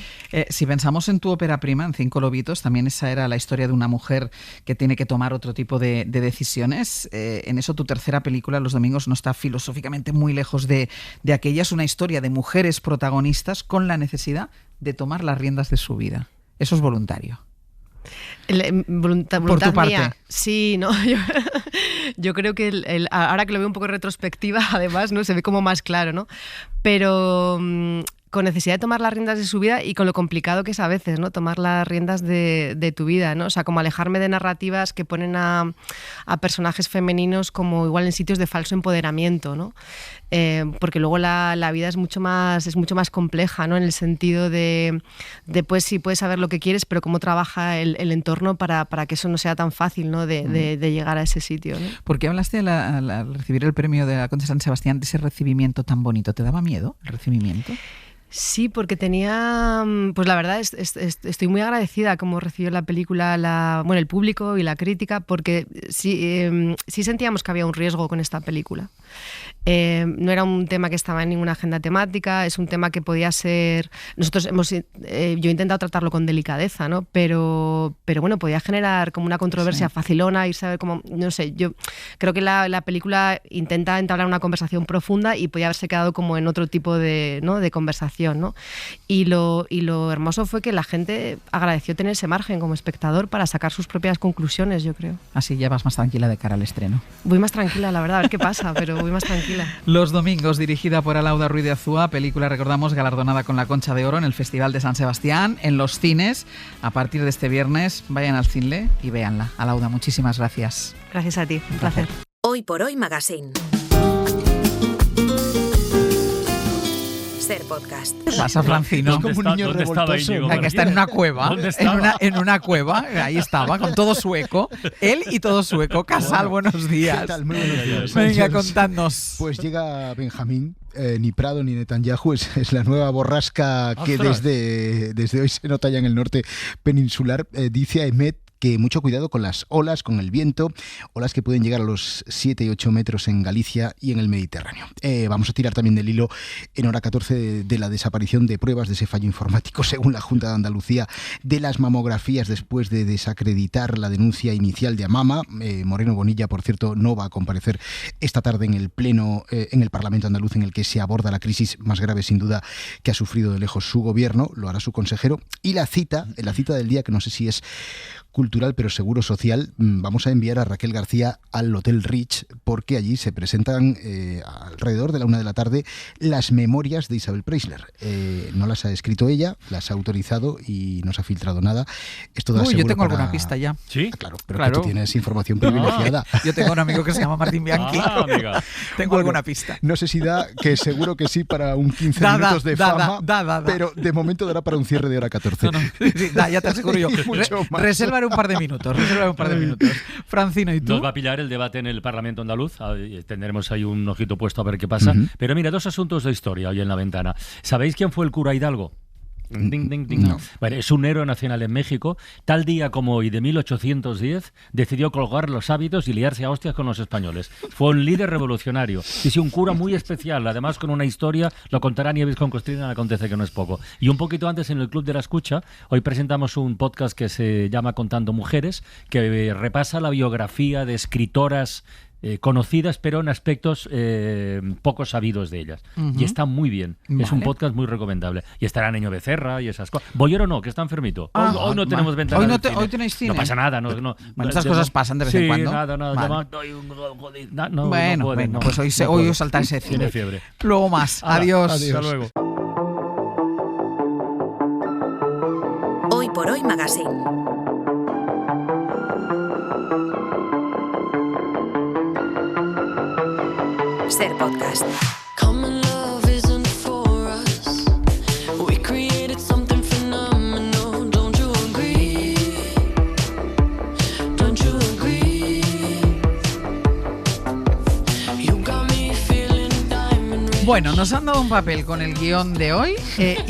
Si pensamos en tu ópera prima, en 5 lobitos, también esa era la historia de una mujer que tiene que tomar otro tipo de decisiones. En eso tu tercera película, Los domingos, no está filosóficamente muy lejos de aquella. Es una historia de mujeres protagonistas con la necesidad de tomar las riendas de su vida. Eso es voluntario. Voluntad por tu parte. Mía. Sí, no, yo creo que ahora que lo veo un poco en retrospectiva, además, ¿no? Se ve como más claro, ¿no? Pero con necesidad de tomar las riendas de su vida y con lo complicado que es a veces, ¿no? Tomar las riendas de tu vida, ¿no? O sea, como alejarme de narrativas que ponen a personajes femeninos como igual en sitios de falso empoderamiento, ¿no? Porque luego la vida es mucho más compleja, ¿no? En el sentido de pues sí, puedes saber lo que quieres, pero cómo trabaja el entorno para que eso no sea tan fácil, ¿no? De llegar a ese sitio, ¿no? ¿Por qué hablaste al recibir el premio de la Concha San Sebastián de ese recibimiento tan bonito? ¿Te daba miedo el recibimiento? Sí, porque tenía, pues la verdad estoy muy agradecida cómo recibió la película el público y la crítica, porque sí sentíamos que había un riesgo con esta película. No era un tema que estaba en ninguna agenda temática, es un tema que podía ser... Nosotros yo he intentado tratarlo con delicadeza, ¿no? Pero bueno, podía generar como una controversia facilona, irse a ver cómo... No sé, yo creo que la película intenta entablar una conversación profunda y podía haberse quedado como en otro tipo de conversación, ¿no? Y lo hermoso fue que la gente agradeció tener ese margen como espectador para sacar sus propias conclusiones, yo creo. Así ya vas más tranquila de cara al estreno. Voy más tranquila, la verdad, a ver qué pasa, pero voy más tranquila. Los domingos, dirigida por Alauda Ruiz de Azúa, película, recordamos, galardonada con la Concha de Oro en el Festival de San Sebastián, en los cines. A partir de este viernes, vayan al cine y véanla. Alauda, muchísimas gracias. Gracias a ti, un placer. Hoy por Hoy Magazine. Ser podcast. ¿Qué pasa, Francino? Es como un niño revoltoso. Que está en una cueva. En una cueva. Ahí estaba, con todo su eco. Él y todo su eco. Casal, buenos días. ¿Qué tal? Muy buenos días. Venga, contadnos. Pues llega Benjamín. Ni Prado ni Netanyahu es la nueva borrasca que desde hoy se nota ya en el norte peninsular. Dice Aemet que mucho cuidado con las olas, con el viento, olas que pueden llegar a los 7 y 8 metros en Galicia y en el Mediterráneo. Vamos a tirar también del hilo en hora 14 de la desaparición de pruebas de ese fallo informático, según la Junta de Andalucía, de las mamografías después de desacreditar la denuncia inicial de Amama. Moreno Bonilla, por cierto, no va a comparecer esta tarde en el Pleno, en el Parlamento andaluz, en el que se aborda la crisis más grave, sin duda, que ha sufrido de lejos su gobierno. Lo hará su consejero. Y la cita del día, que no sé si es cultural, pero seguro social, vamos a enviar a Raquel García al Hotel Rich, porque allí se presentan alrededor de la 1 de la tarde las memorias de Isabel Preisler. No las ha escrito ella, las ha autorizado y no se ha filtrado nada. Esto da seguro yo tengo para... alguna pista ya. ¿Sí? Claro, pero que tú tienes información privilegiada. Yo tengo un amigo que se llama Martín Bianchi. Tengo alguna pista. No sé si da, que seguro que sí, para un 15 minutos de fama, pero de momento dará para un cierre de hora 14. Sí, ya te aseguro yo. Reserva un par de minutos. Francino, ¿y tú? Nos va a pillar el debate en el Parlamento andaluz. Tendremos ahí un ojito puesto a ver qué pasa. Pero mira, dos asuntos de historia hoy en la ventana. ¿Sabéis quién fue el cura Hidalgo? Ding, ding, ding. No. Bueno, es un héroe nacional en México. Tal día como hoy de 1810 decidió colgar los hábitos y liarse a hostias con los españoles. Fue un líder revolucionario y sí, un cura muy especial, además con una historia, lo contará Nieves con Costrina, acontece que no es poco. Y un poquito antes, en el Club de la Escucha, hoy presentamos un podcast que se llama Contando Mujeres, que repasa la biografía de escritoras conocidas, pero en aspectos poco sabidos de ellas. Y está muy bien. Vale. Es un podcast muy recomendable. Y estará Niño Becerra y esas cosas. Bollero no, que está enfermito. Hoy no tenemos ventana. Hoy tenéis cine. No pasa nada. Bueno, esas cosas pasan de vez en cuando. Bueno, pues hoy os salta ese cine. Tiene fiebre. Luego más. Adiós. Hasta luego. Hoy por Hoy Magazine. Ser podcast. Bueno, nos han dado un papel con el guión de hoy,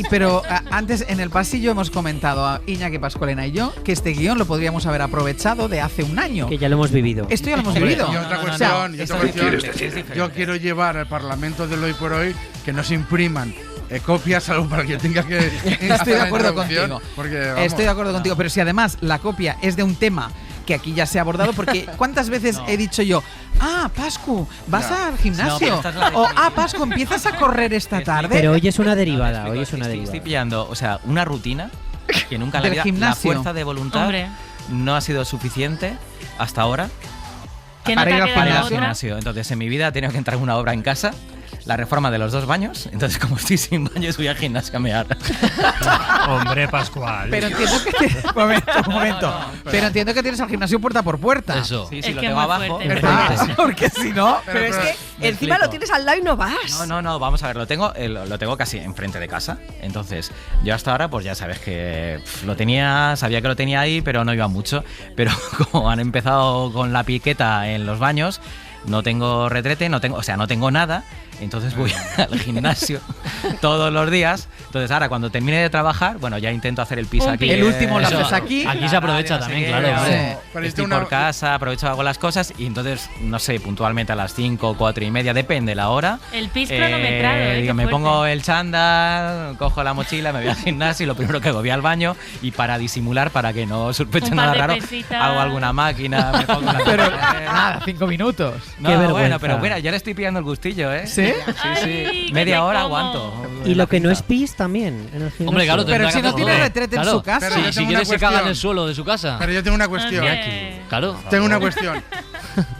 pero antes en el pasillo hemos comentado a Iñaki Pascualena y yo que este guión lo podríamos haber aprovechado de hace un año. Que ya lo hemos vivido. Esto ya lo hemos vivido. Y otra cuestión, yo quiero llevar al Parlamento del Hoy por Hoy que no se impriman copias, algo para que tenga que... Estoy de acuerdo contigo. Porque, estoy de acuerdo contigo, pero si además la copia es de un tema que aquí ya se ha abordado, porque ¿cuántas veces he dicho yo, Pascu, vas al gimnasio? O, Pascu, empiezas a correr esta tarde. Pero hoy es una derivada, hoy es una derivada. Estoy pillando, una rutina que nunca en la vida, gimnasio. La fuerza de voluntad no ha sido suficiente hasta ahora para ir al gimnasio. Entonces, en mi vida he tenido que entrar en una obra en casa. la reforma de los 2 baños. Entonces, como estoy sin baños, voy al gimnasio a mear. Hombre, Pascual. Pero entiendo que un momento. Pero entiendo que tienes al gimnasio puerta por puerta. Eso. Sí, Es lo que tengo muy abajo. fuerte. Porque si no. Pero es que me encima explico. lo tienes al lado y no vas. No, vamos a ver, lo tengo casi enfrente de casa. Entonces, yo hasta ahora, pues ya sabes que sabía que lo tenía ahí, pero no iba mucho. Pero como han empezado con la piqueta en los baños, no tengo retrete, no tengo nada. Entonces voy al gimnasio todos los días. Entonces ahora cuando termine de trabajar, bueno, ya intento hacer el pis aquí. El último lo haces aquí. Aquí se aprovecha también, claro. Estoy por casa, aprovecho, hago las cosas y entonces, no sé, puntualmente a las 5 o 4 y media, depende la hora. El pis cronometrado. Digo, me pongo el chándal, cojo la mochila, me voy al gimnasio y lo primero que hago, voy al baño y para disimular, para que no sospeche nada raro, hago alguna máquina, me pongo la Pero nada, 5 minutos. No, bueno, pero bueno, ya le estoy pillando el gustillo, ¿eh? ¿Sí? Sí. Media hora aguanto. Y lo que no es pis también en el gimnasio. Hombre, claro, pero si no tiene retrete en su casa. Pero yo Si tengo quieres una se caga en cuestión. el suelo de su casa. Pero yo tengo una cuestión. Claro. Tengo una cuestión.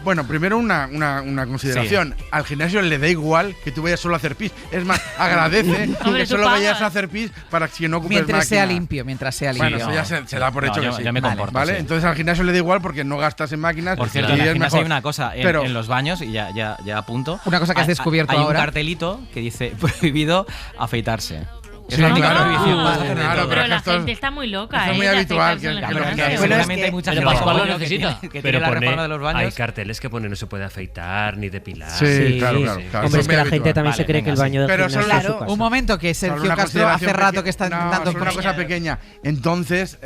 Bueno, primero una consideración. Sí. Al gimnasio le da igual que tú vayas solo a hacer pis. Es más, agradece Hombre, que tú solo pagas. vayas a hacer pis para que no ocupes Mientras sea máquina. limpio, Bueno, eso ya se da por hecho que sí. Yo me comporto. ¿Vale? Sí. Entonces al gimnasio le da igual porque no gastas en máquinas. Por cierto, y en el es gimnasio mejor. hay una cosa, Pero en los baños, y ya apunto. Una cosa que has descubierto hay ahora. un cartelito que dice prohibido afeitarse. Es Sí, la única claro. prohibición. Claro, Pero es la que esto gente está muy loca, esto es muy de habitual afeitarse en el que lo gimnasio. hagan. Seguramente hay mucha Pero gente Pascual lo que necesita. tiene Pero la reforma de los baños. hay carteles que ponen no se puede afeitar ni depilar. Sí, claro. Hombre, Eso es que la gente habitual. también se Vale, cree que el venga, baño del Pero gimnasio solo- es su casa. Un momento, que Solo Sergio una Castro hace consideración rato que está intentando. solo una cosa pequeña. Entonces,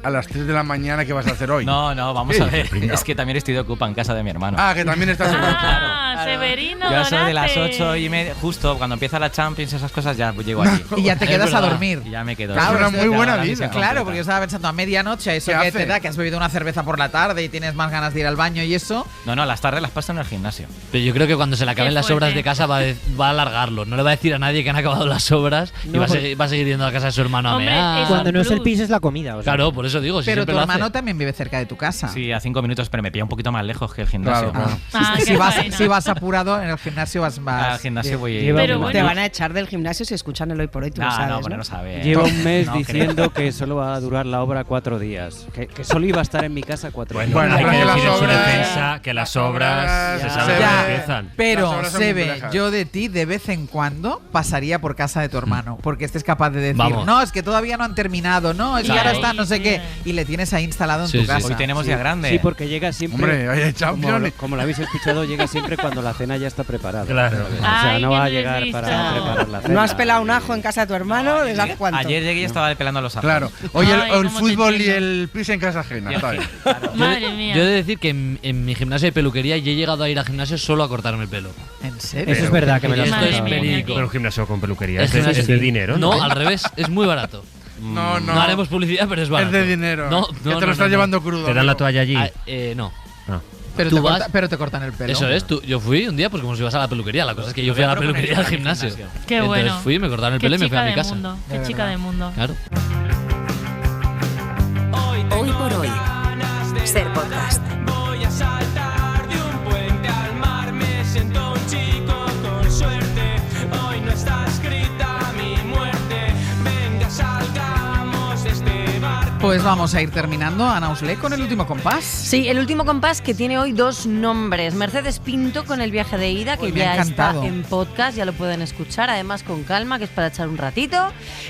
a las 3 de la mañana, ¿qué vas a hacer hoy? No, vamos a ver. Es que también estoy de ocupa en casa de mi hermano. Ah, que también estás Ah, Severino, Yo soy de las Donate. 8:30, justo cuando empieza la Champions, esas cosas, ya llego allí. Y ya te Es quedas a verdad. dormir. Y ya me quedo. Claro, Es una muy buena la vida. misión Claro, completa. porque yo estaba pensando a medianoche, eso ¿Qué que hace? te da, que has bebido una cerveza por la tarde y tienes más ganas de ir al baño y eso. No, las tardes las paso en el gimnasio. Pero yo creo que cuando se le acaben Qué las fuerte. obras de casa va a alargarlo. No le va a decir a nadie que han acabado las obras y No, va a porque- seguir yendo a casa de su hermano a Hombre, mear. eso- Cuando no es el plus. pis es la comida. O sea. Claro, por eso digo, si Pero siempre tu lo hace. hermano también vive cerca de tu casa. Sí, a 5 minutos, pero me pilla un poquito más lejos que el gimnasio. Claro, claro. Ah, Si qué vas, faena. si vas apurado, en el gimnasio vas más. Al gimnasio voy. Lleva Pero un- bueno. Te van a echar del gimnasio si escuchan el hoy por hoy, tú lo No, sabes, no, ¿no? no sabe. Lleva un mes No, diciendo que solo va a durar la obra 4 días. Que solo iba a estar en mi casa 4 días. Bueno, hay pero que que las decir en su obras- defensa que las obras se ya sabe se cuándo ve. empiezan. Las Pero, obras son muy Sebe, complejas. yo de ti de vez en cuando pasaría por casa de tu hermano, porque estés capaz de decir, Vamos. no, es que todavía no han terminado, no, es que Claro. ahora está no sé Sí. qué, y le tienes ahí instalado en Sí, tu sí. casa. Hoy tenemos día grande. Sí, porque llega siempre. Hombre, hoy hay Champions. Como lo habéis escuchado, llega siempre cuando la cena ya está preparada. Claro. O sea, Ay, no qué va a llegar listo. para preparar la cena. ¿No has pelado un ajo en casa de tu hermano? ¿Desde hace cuánto? Ayer llegué y estaba pelando los ajos. Claro. Oye, Ay, el cómo te fútbol y entiendo. el pis en casa ajena. Está bien. Madre mía. Yo he de decir que en mi gimnasio de peluquería yo he llegado a ir al gimnasio solo a cortarme el pelo. ¿En serio? Eso es verdad que me lo Esto has es contado. verídico. Pero un gimnasio con peluquería. Es Es de, que- es de dinero. No, al revés, es muy barato. No, No haremos publicidad, pero es barato. Es de dinero. No, que no, te no, lo estás no. llevando crudo. Te dan la amigo. toalla allí. No. No. Pero Tú te, vas- pero te cortan el pelo. Eso es, yo fui un día pues como si vas a la peluquería. La cosa es que yo fui a la peluquería al gimnasio. Qué Entonces bueno. fui, me cortaron el Qué pelo y me fui chica a mi de casa. mundo. De Qué chica verdad. de mundo. Claro. Hoy por hoy. Ser podcast. Voy a saltar de un puente al mar, me siento un chico con suerte. Hoy no está escrita mi muerte. Venga, salgamos de este barco. Pues vamos a ir terminando, Ana Usle, con el último compás. Sí, el último compás que tiene hoy 2 nombres. Mercedes Pinto con el viaje de ida, que Uy, me ha ya está encantado. en podcast, ya lo pueden escuchar, además con calma, que es para echar un ratito.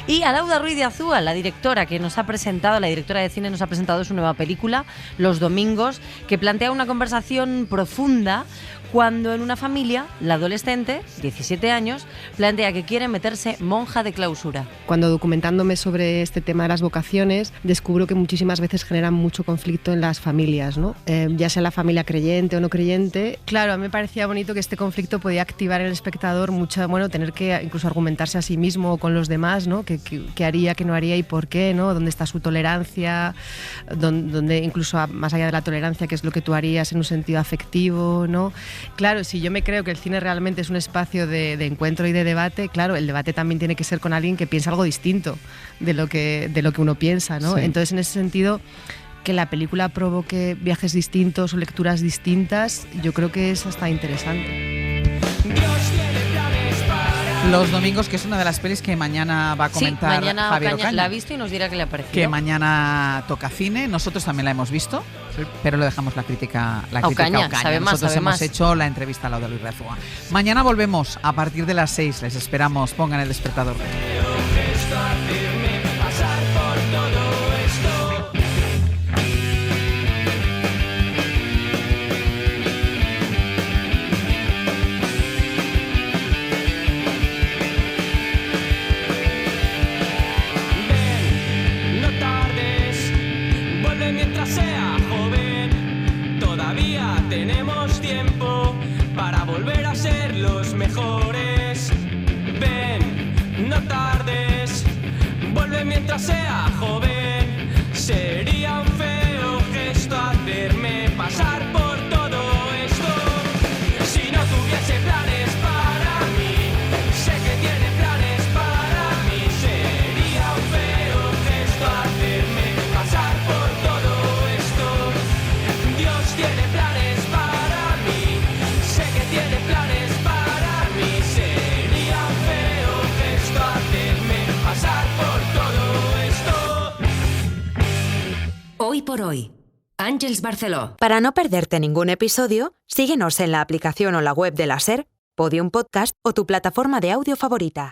Y Alauda Ruiz de Azúa, la directora que nos ha presentado, la directora de cine nos ha presentado su nueva película, Los Domingos, que plantea una conversación profunda cuando en una familia, la adolescente, 17 años, plantea que quiere meterse monja de clausura. Cuando documentándome sobre este tema de las vocaciones, descubro que muchísimas veces generan mucho conflicto en las familias, ¿no? Ya sea la familia creyente o no creyente. Claro, a mí me parecía bonito que este conflicto podía activar en el espectador tener que incluso argumentarse a sí mismo o con los demás, ¿no? ¿Qué haría, qué no haría y por qué, ¿no? ¿Dónde está su tolerancia? ¿Dónde incluso más allá de la tolerancia, qué es lo que tú harías en un sentido afectivo, ¿no? Claro, si yo me creo que el cine realmente es un espacio de encuentro y de debate, claro, el debate también tiene que ser con alguien que piensa algo distinto de lo que uno piensa, ¿no? Sí. Entonces, en ese sentido, que la película provoque viajes distintos o lecturas distintas, yo creo que es hasta interesante. Dios tiene planes Los domingos, que es una de las pelis que mañana va a comentar sí, mañana Javier Ocaña. la ha visto y nos dirá qué le ha parecido. Que mañana toca cine. Nosotros también la hemos visto, pero le dejamos la crítica a Ocaña. Sabe más, Nosotros sabe hemos más. hecho la entrevista a Laura Luis Rezúa. Mañana volvemos a partir de las 6. Les esperamos. Pongan el despertador. Pasar por todo esto. Ven, no tardes, vuelve mientras sea joven. Todavía tenemos tiempo para volver a ser los mejores. Ven, no tardes, vuelve mientras sea joven. Sería un feo gesto hacerme pasar por todo esto. Si no tuviese planes para mí, sé que tiene planes para mí. Sería un feo gesto hacerme pasar por todo esto. Dios tiene planes para mí, sé que tiene planes para mí. Sería un feo gesto hacerme pasar por todo esto. Hoy por hoy, Àngels Barceló. Para no perderte ningún episodio, síguenos en la aplicación o la web de la SER, Podium Podcast o tu plataforma de audio favorita.